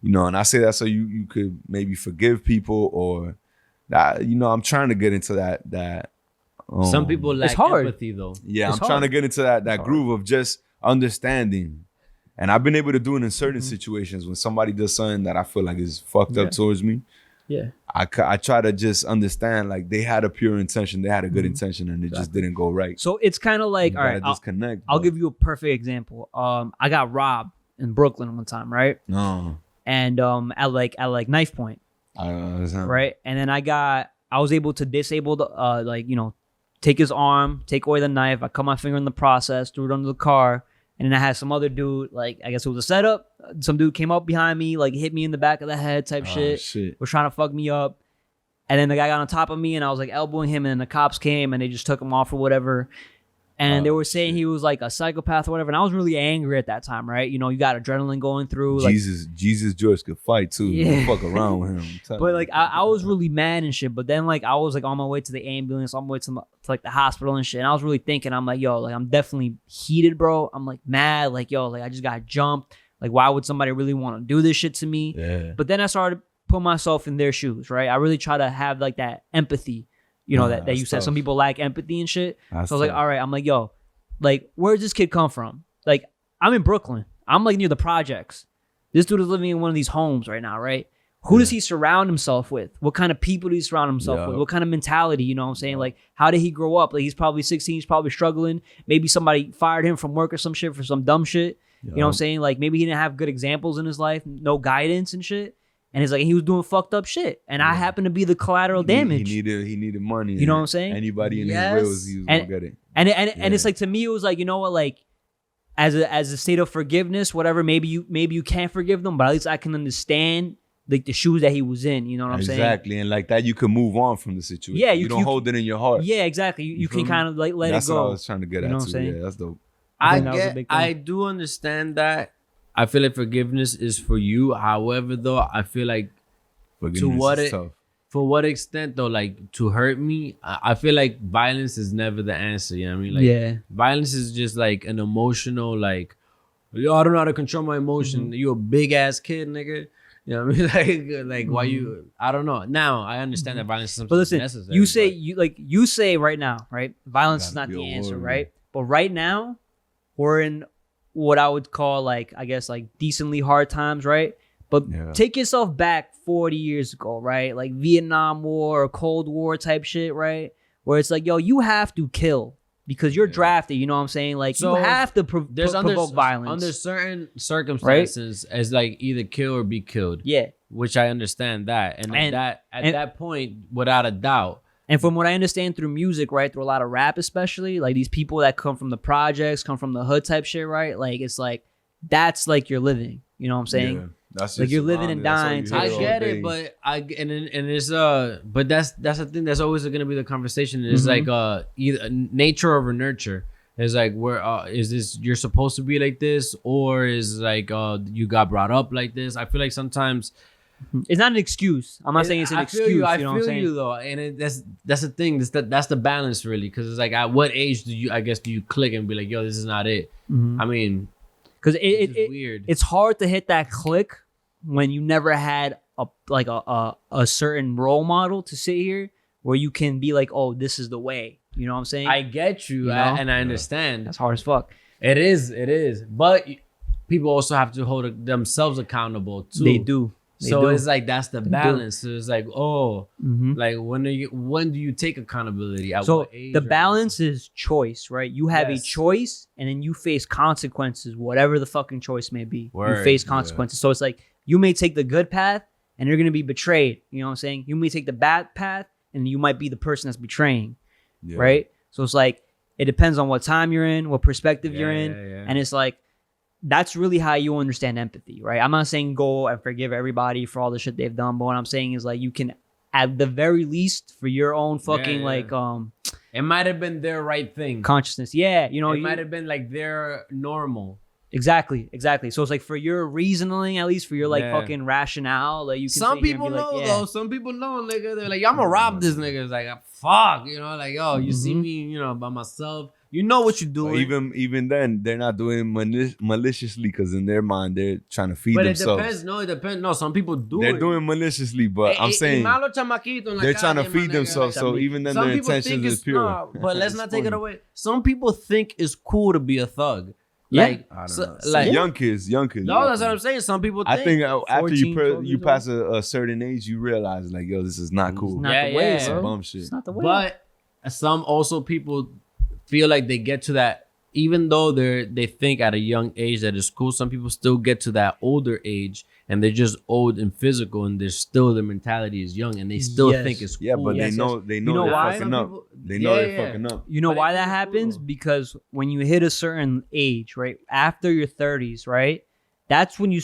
and I say that so you could maybe forgive people, or that I'm trying to get into that. Some people lack empathy though. Yeah, trying to get into that groove of just understanding. And I've been able to do it in certain situations when somebody does something that I feel like is fucked up towards me. Yeah. I try to just understand like they had a pure intention, they had a good intention, and it just didn't go right. So it's kind of like, all right, disconnect. I'll give you a perfect example. I got robbed in Brooklyn one time, right? No. And at like knife point, right? And then I was able to disable the take his arm, take away the knife. I cut my finger in the process, threw it under the car. And then I had some other dude, like, I guess it was a setup. Some dude came up behind me, like, hit me in the back of the head type shit. Was trying to fuck me up. And then the guy got on top of me, and I was, like, elbowing him, and then the cops came, and they just took him off or whatever. And they were saying he was, like, a psychopath or whatever. And I was really angry at that time, right? You got adrenaline going through. Jesus George could fight, too. Yeah. Don't fuck around with him. But, like, I was really mad and shit. But then, like, I was, like, on my way to the ambulance, on my way to like, the hospital and shit. And I was really thinking, I'm like, yo, like, I'm definitely heated, bro. I'm, like, mad. Like, yo, like, I just got jumped. Like, why would somebody really want to do this shit to me? Yeah. But then I started putting myself in their shoes, right? I really try to have, like, that empathy, that you said. Some people lack empathy and shit. So I was like, all right. I'm like, yo, like, where's this kid come from? Like, I'm in Brooklyn. I'm, like, near the projects. This dude is living in one of these homes right now, right? Who does he surround himself with? What kind of people do he surround himself with? What kind of mentality, you know what I'm saying? Like, how did he grow up? Like, he's probably 16. He's probably struggling. Maybe somebody fired him from work or some shit for some dumb shit. You know what I'm saying? Like, maybe he didn't have good examples in his life, no guidance and shit. And it's like, he was doing fucked up shit. And I happen to be the collateral damage. He needed money. You know what I'm saying? Anybody in his wills, he was going to get it. And it's like, to me, it was like, you know what, like, as a state of forgiveness, whatever, maybe you can't forgive them, but at least I can understand like the shoes that he was in, you know what I'm saying? Exactly. And like that, you can move on from the situation. Yeah, you don't hold it in your heart. Yeah, exactly. You can kind of like let it go. That's what I was trying to get at too. Yeah, that's dope. I do understand that. I feel like forgiveness is for you. However, though, I feel like for what extent though, like to hurt me, I feel like violence is never the answer. You know what I mean? Like, violence is just like an emotional, like, yo, I don't know how to control my emotion. You a big ass kid, nigga. You know what I mean? Like why you? I don't know. Now I understand that violence is something necessary. You say right now, right? Violence is not the answer, right? But right now, we're in what I would call like, I guess, like decently hard times, right? But take yourself back 40 years ago, right? Like Vietnam War or Cold War type shit, right? Where it's like, yo, you have to kill because you're drafted. You know what I'm saying? Like, so you have to provoke violence. Under certain circumstances, right? As like either kill or be killed. Yeah. Which I understand that. And at that point, without a doubt. And from what I understand through music, right, through a lot of rap especially, like these people that come from the projects, come from the hood type shit, right? Like it's like that's like you're living. You know what I'm saying? Yeah, that's Like just you're living and surrounding. dying. That's all I you hear get all it, day. but but that's the thing. That's always gonna be the conversation. It's like either nature over nurture. It's like where is this you're supposed to be like this, or is like you got brought up like this? I feel like sometimes It's not an excuse. I'm not saying it's an excuse. You know what I'm feel saying? you though, and that's the thing. That's the balance really, because it's like at what age do you click and be like, yo, this is not it. I mean, Because it's just weird. It's hard to hit that click when you never had a certain role model to sit here where you can be like, oh, this is the way. You know what I'm saying? I get you, You know? and I understand. That's hard as fuck. It is. But people also have to hold themselves accountable too. They do. So do. it's like that's the balance. So it's like, like when do you take accountability? At So what age the or- balance is choice, right? You have a Yes. choice, and then you face consequences, whatever the fucking choice may be. You Word, face consequences. So it's like you may take the good path, and you're gonna be betrayed. You know what I'm saying? You may take the bad path, and you might be the person that's betraying. Yeah. Right? So it's like it depends on what time you're in, what perspective you're in, yeah. and it's like that's really how you understand empathy, right? I'm not saying go and forgive everybody for all the shit they've done, but what I'm saying is like you can, at the very least, for your own fucking like It might have been their right thing. consciousness, yeah, you know, It might have been like their normal. exactly. So it's like for your reasoning, at least for your like Yeah. fucking rationale, like you can. Some sit here and people be like, know yeah. though. Some people know, nigga. They're like, I'm gonna rob this nigga. It's like, fuck, you know, like, yo, you see me, you know, by myself. You know what you're But doing. even then, they're not doing it maliciously because in their mind they're trying to feed But it themselves. depends. No, it depends. No, some people do They're it. doing maliciously, but I'm saying malo chamaquito en la they're trying to calle, my feed nigga. themselves. So even then, Some their people think intentions is it's pure. no, but let's not take it funny. away. Some people think it's cool to be a thug. Yeah. Like, I don't so- know. like Young kids. no, that's what I'm saying. Some people think. I think after 14, you 12 you years pass a certain age, you realize like, yo, this is not cool. It's not Yeah, the way, yeah. Some bro. bum shit. It's not the way. But some also people feel like they get to that, even though they think at a young age that it's cool. Some people still get to that older age and they're just old and physical, and they're still their mentality is young, and they still Yes. think it's cool. Yeah, but Yes, they know yes. they You know know they're why? fucking Some up. people- They know yeah, they're yeah. fucking up. You know But why it's that cool, happens? though. Because when you hit a certain age, right, after your 30s, right, that's when you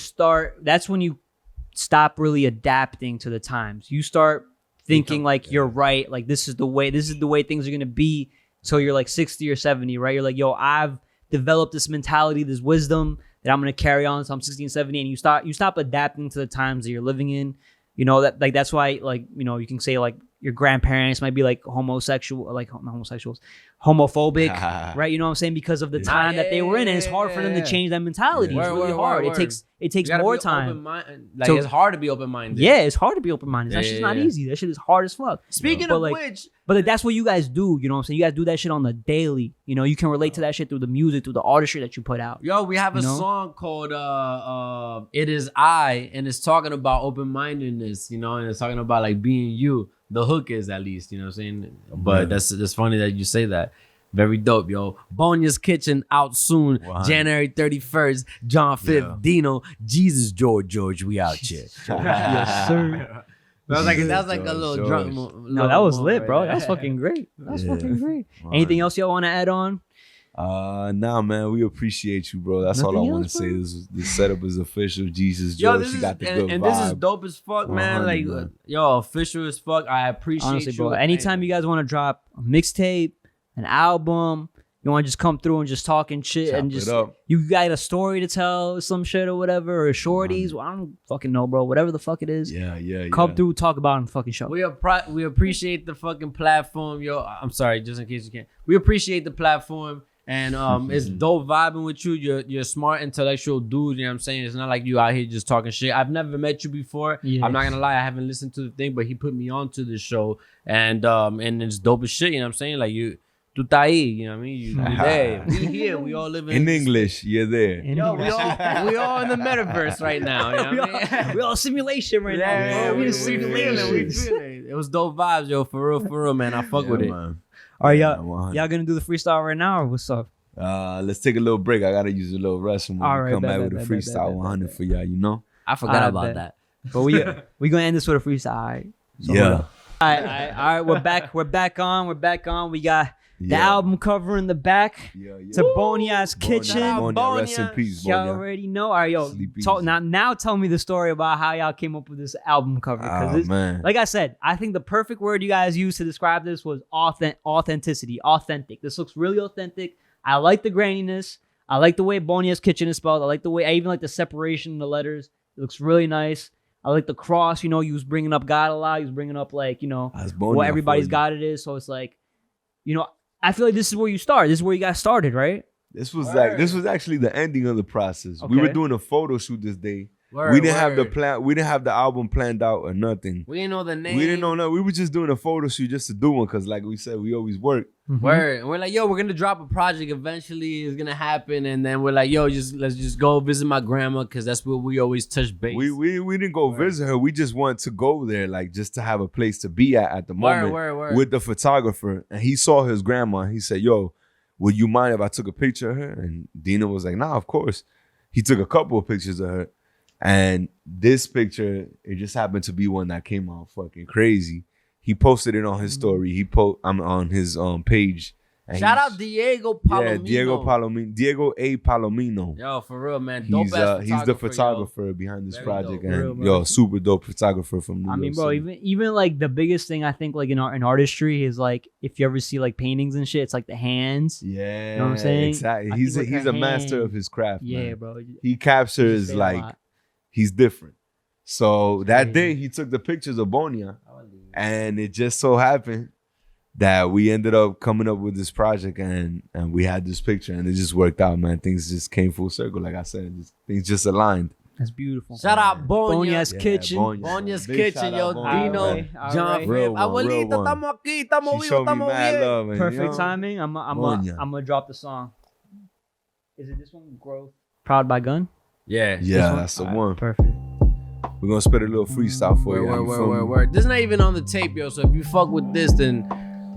stop really adapting to the times. You start thinking like you're right, like this is the way things are gonna be till you're like 60 or 70, right? You're like, yo, I've developed this mentality, this wisdom that I'm gonna carry on until I'm 60 and 70, and you stop adapting to the times that you're living in. You know, that like that's why, like, you know, you can say like your grandparents might be like homosexual, like not homosexuals, homophobic, right? You know what I'm saying? Because of the time that they were in, and it's hard for them to change that mentality. Yeah. It's really Word, hard. word. It takes You gotta more be time. open-minded. Like, So- it's hard to be open-minded. Yeah, it's hard to be open minded. That Yeah, shit's yeah, not yeah. easy. That shit is hard as fuck. Speaking But of like- which, But like, that's what you guys do. You know what I'm saying? You guys do that shit on the daily. You know, you can relate to that shit through the music, through the artistry that you put out. yo, we have a You know? song called "It Is I," and it's talking about open-mindedness. You know, and it's talking about like being you. The hook is, at least, you know what I'm saying. But that's funny that you say that. Very dope, yo. Bonia's Kitchen out soon, Wow. January 31st. John Fifth, Yeah. Deeno, Geezus, George, we out here. Yes, sir. That was like a George, little George. drunk. No, that was lit, bro. Right That's there. fucking great. That's Yeah. fucking great. Wow. Anything else y'all want to add on? Nah, man, we appreciate you, bro. That's all I Nothing want to else, say. bro? This setup is official. Jesus, Yo, George, this you is got the good and vibe. this is dope as fuck, man. 100, Like, man. yo, official as fuck. I appreciate Honestly, you. bro. Anytime you guys want to drop a mixtape, an album, you want to just come through and just talk and shit, Chop and it just up. you got a story to tell, some shit or whatever, or shorties. Well, I don't fucking know, bro. Whatever the fuck it is, Yeah. come through, talk about it on the fucking show. we appreciate the fucking platform, yo. I'm sorry, just in case you can't. We appreciate the platform, and it's dope vibing with you. You're a smart, intellectual dude. You know what I'm saying? It's not like you out here just talking shit. I've never met you before. Yeah. I'm not gonna lie, I haven't listened to the thing, but he put me on to the show, and it's dope as shit. You know what I'm saying? Like you. Tu tá ahí, you know what I mean? You there. We here. We all live In English, you're there. Yo, we all in the metaverse right now. You know what I mean? we all simulation right now. Yeah, bro. we in feel it. We feel it. It was dope vibes, yo. For real, man. I fuck with it. Man. All right, Yeah, y'all 100. gonna do the freestyle right now, or what's up? Let's take a little break. I gotta use a little restroom. All When right, we come bet, back bet, with a bet, bet, freestyle bet, 100 bet. for y'all, you know? I forgot I about bet. that. But we gonna end this with a freestyle. All right? So Yeah. hold up. All right. We're back on. We got the album cover in the back. It's a Bonia's Kitchen. Bonia, rest in peace, Y'all Bonia. already know. All right, yo. Now tell me the story about how y'all came up with this album cover. Man. Like I said, I think the perfect word you guys used to describe this was authenticity. Authentic. This looks really authentic. I like the graininess. I like the way Bonia's Kitchen is spelled. I even like the separation in the letters. It looks really nice. I like the cross. You know, you was bringing up God a lot. You was bringing up like, you know, what everybody's God it is. So it's like, you know, I feel like this is where you start. This is where you got started, right? This was actually the ending of the process. Okay. We were doing a photo shoot this day. We didn't have the plan. We didn't have the album planned out or nothing. We didn't know the name. We didn't know nothing. We were just doing a photo shoot just to do one because, like we said, we always work. Word. And we're like, yo, we're gonna drop a project eventually. It's gonna happen, and then we're like, yo, let's just go visit my grandma because that's where we always touch base. We didn't go visit her. We just wanted to go there, like just to have a place to be at the moment with the photographer. And he saw his grandma. He said, yo, would you mind if I took a picture of her? And Deeno was like, nah, of course. He took a couple of pictures of her. And this picture, it just happened to be one that came out fucking crazy. He posted it on his story. On his page. And shout out Diego Palomino. Yeah, Diego A. Palomino. Yo, for real, man. Dope He's the photographer behind this project. dope. And super dope photographer from New York. I mean, bro, City. even like the biggest thing I think like in artistry is like if you ever see like paintings and shit, it's like the hands. Yeah. You know what I'm saying? Exactly. I He's think with a her master hand- of his craft. Yeah, man. bro. He captures like he's different. So that day he took the pictures of Bonia, and it just so happened that we ended up coming up with this project, and we had this picture, and it just worked out, man. Things just came full circle, like I said. Things just aligned. That's beautiful. Shout out Bonia's Bonia. Kitchen. Bonia's Big Kitchen, shout yo. out Bonia. Deeno, Alright. John Fifth. Real one, Abuelita, real one. estamos aquí, estamos She vivos, showed me estamos mad bien. love, and, Perfect you know, timing. I'm Bonia. gonna drop the song. Is it this one? Growth. Proud by Gun. Yeah. Yeah, that's the Alright, one. Perfect. We're gonna spit a little freestyle for you. Word. This is not even on the tape, yo. So if you fuck with this, then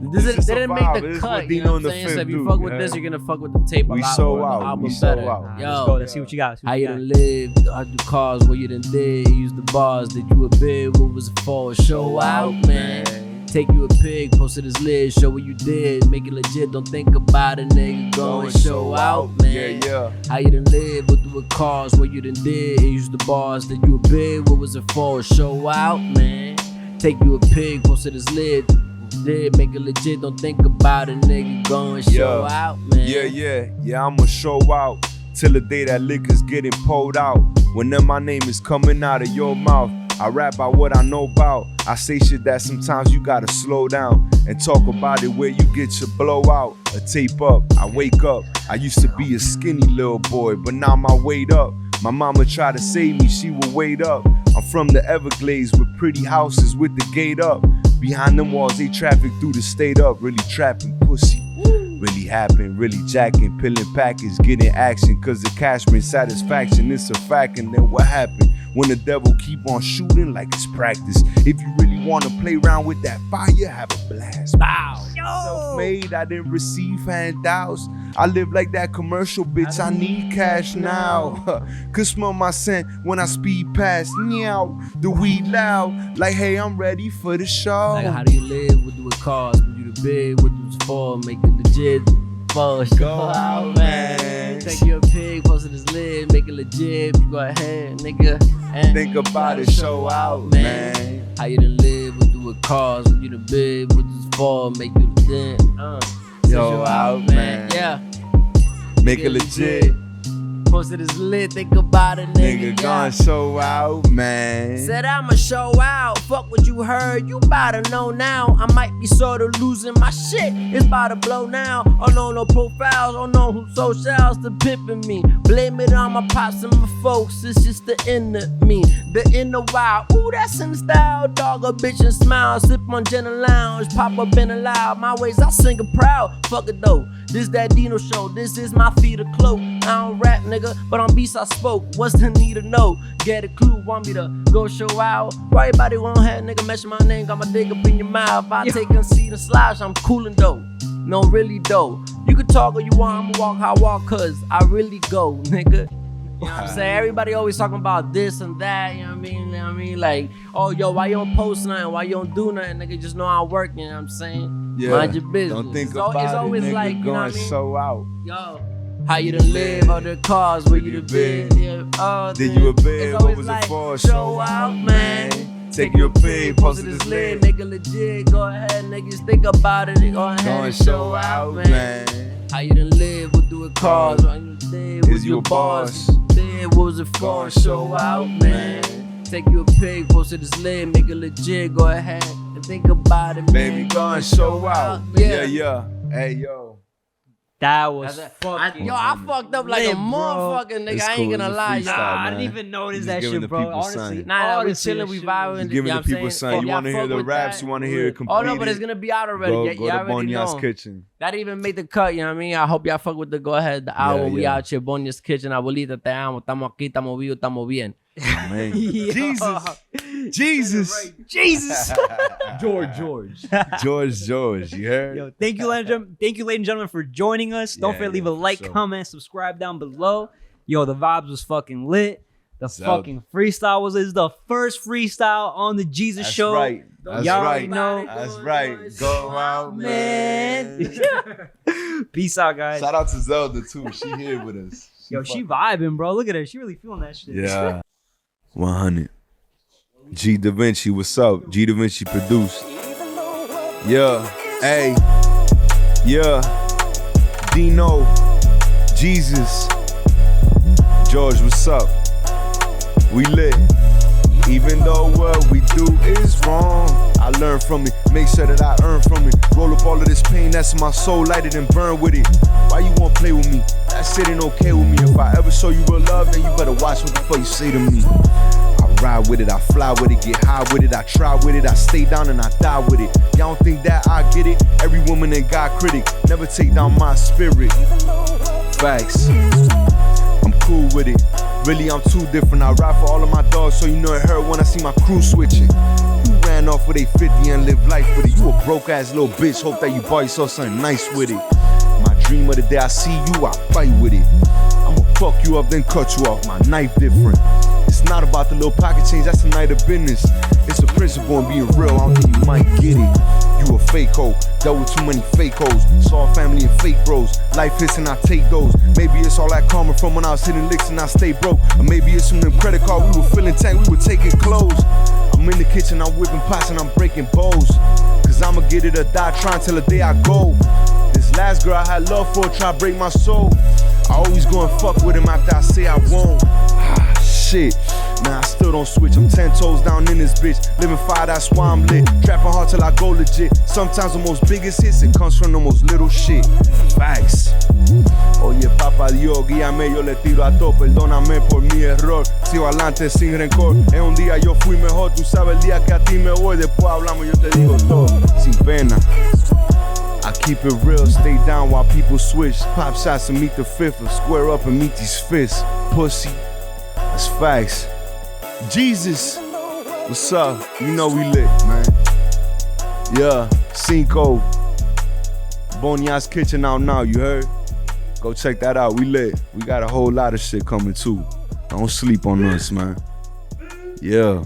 they didn't make the cut. You know what I'm saying? So if you fuck with this, you're gonna fuck with the tape a lot more. The album better. Let's go. Let's see what you got. How you done lived, how you cars, what you done did, use the bars, did you a bid, what was it for? Show out, man. Take you a pig, posted his lid, show what you did, make it legit, don't think about it, nigga, go and show out, man. Yeah. How you done live, what through a cars, what you done did, use the bars, did you a bid, what was it for? Show out, man. Take you a pig, posted his lid, did, make it legit, don't think about it, nigga, go and show out, man. Yeah, I'ma show out till the day that liquor's getting pulled out. Whenever my name is coming out of your mouth, I rap about what I know about. I say shit that sometimes you gotta slow down and talk about it where you get your blowout or tape up. I wake up, I used to be a skinny little boy, but now my weight up. My mama tried to save me, she would wait up. I'm from the Everglades with pretty houses with the gate up. Behind them walls, they traffic through the state up, really trapping pussy. Really happen, really jacking, pillin' package, getting action, cause the cash brings satisfaction, it's a fact. And then what happened? When the devil keep on shooting like it's practice. If you really wanna play around with that fire, have a blast. Bow. Self-made, I didn't receive handouts. I live like that commercial, bitch, I need cash now. Could smell my scent when I speed past, meow. The weed loud, like hey, I'm ready for the show. Like how do you live, what do it cost, what you the bid, what do it for, make it legit, for show out, man. Take your pig, post it his lid, make it legit, you go ahead, nigga. And think about it, show out, man. How you done live, what do it cost, what you the bid, what do it for, make it legit, Show out, man. Yeah. Make it legit. Posted his lit, think about it, nigga. Nigga gonna show out, man. Said I'ma show out, fuck what you heard, you bout to know now. I might be sort of losing my shit, it's bout to blow now. Oh no profiles, oh no who socials to pimpin' me. Blame it on my pops and my folks, it's just the inner me. The inner wild, ooh that's in the style. Dog a bitch and smile, sip on gin and lounge. Pop up in a loud, my ways I sing it proud. Fuck it though, this that Deeno show, this is my feet of cloak. I don't rap nigga, but on beats I spoke. What's the need to know? Get a clue, want me to go show out? Why everybody won't have nigga mention my name? Got my dick up in your mouth. I take a seat and slouch, I'm coolin' though. No, really though. You can talk all you want, I'ma walk how I walk, cause I really go, nigga. You know what I'm saying? Everybody always talking about this and that, you know what I mean? You know what I mean? Like, oh, yo, why you don't post nothing? Why you don't do nothing? Nigga, just know I work, you know what I'm saying? Yeah. Mind your business. Don't think It's about it's it, always nigga. like, you know what I Going mean? so out. Yo, how you done live, other cars, where you done been? Yeah, oh, Did you a bed? it's What always was like, it for? show out, man. Take your pic, post it this this lit, lit. nigga legit. Go ahead, niggas think about it. Go ahead Going and show out, man. How you done live, what do it cost? What you did, Is was you your a boss? boss? Did, what was it for? Show out, man. Take you a pic, post it this lit, make it legit. Go ahead and think about it, man. Baby, going show out. Yeah. Hey, yo. That was That's it. fucking. I fucked up like lit, a bro. motherfucker, nigga. It's I cool, ain't gonna it's a lie, freestyle, y'all. I man. didn't even notice Just that giving shit, the bro. people Honestly, something. Nah, we honestly, chilling, that we shit vibing. was- Just giving You know the people what I'm saying? something. You Y'all want to hear fuck the with raps? that? You want to hear it Oh completed? no, but it's gonna be out already. Go y'all to already Bonia's know. Kitchen. That even made the cut, you know what I mean? I hope y'all fuck with the go ahead, the album. We yeah. out here, Bonia's Kitchen, abuelita, te amo, estamos aquí, estamos vivos, estamos bien. Man. Yeah. Jesus. Jesus. George. You heard? Yo, thank you, ladies and gentlemen, for joining us. Don't forget to leave a for like, sure. comment, subscribe down below. Yo, the vibes was fucking lit. The It's fucking freestyle was the first freestyle on the Geezus That's show. right. That's Y'all right. already know. That's right. Go out, man. Peace out, guys. Shout out to Zelda too. She here with us. Yo, she vibing, bro. Look at her. She really feeling that shit. Yeah. 100. G Da Vinci, what's up? G Da Vinci produced. Yeah. Hey. Yeah. Deeno. Geezus. George, what's up? We lit. Even though what we do is wrong, I learn from it. Make sure that I earn from it. Roll up all of this pain that's in my soul, light it and burn with it. Why you wanna play with me? That shit ain't okay with me. If I ever show you real love, then you better watch what the fuck you say to me. I ride with it, I fly with it, get high with it, I try with it, I stay down and I die with it. Y'all don't think that I get it? Every woman and God critic, never take down my spirit. Facts. I'm cool with it. Really, I'm too different. I ride for all of my dogs, so you know it hurt when I see my crew switching. You ran off with a 50 and live life with it. You a broke ass little bitch. Hope that you buy yourself something nice with it. My dream of the day I see you, I fight with it. I'ma fuck you up, then cut you off. My knife different. It's not about the little pocket change, that's a night of business. It's a principle and being real, I don't think you might get it. You a fake hoe, dealt with too many fake hoes. Saw family and fake bros. Life hits and I take those. Maybe it's all that karma from when I was hitting licks and I stay broke. Or maybe it's from them credit card, we were filling tank, we were taking clothes. I'm in the kitchen, I'm whipping pots and I'm breaking bowls. Cause I'ma get it or die trying till the day I go. This last girl I had love for try to break my soul. I always go and fuck with him after I say I won't. Shit, man, I still don't switch. I'm 10 toes down in this bitch. Living fire, that's why I'm lit. Trapping hard till I go legit. Sometimes the most biggest hits, it comes from the most little shit. Facts. Oye, papá Dios, guíame, yo le tiro a todo. Perdóname por mi error. Sigo adelante sin rencor. En un día yo fui mejor. Tú sabes el día que a ti me voy. Después hablamos, yo te digo todo. Sin pena. I keep it real, stay down while people switch. Pop shots and meet the fifth, or square up and meet these fists. Pussy, that's facts. Jesus, what's up? You know we lit, man. Yeah, Cinco. Bonia's Kitchen out now, you heard? Go check that out, we lit. We got a whole lot of shit coming too. Don't sleep on us, man. Yeah.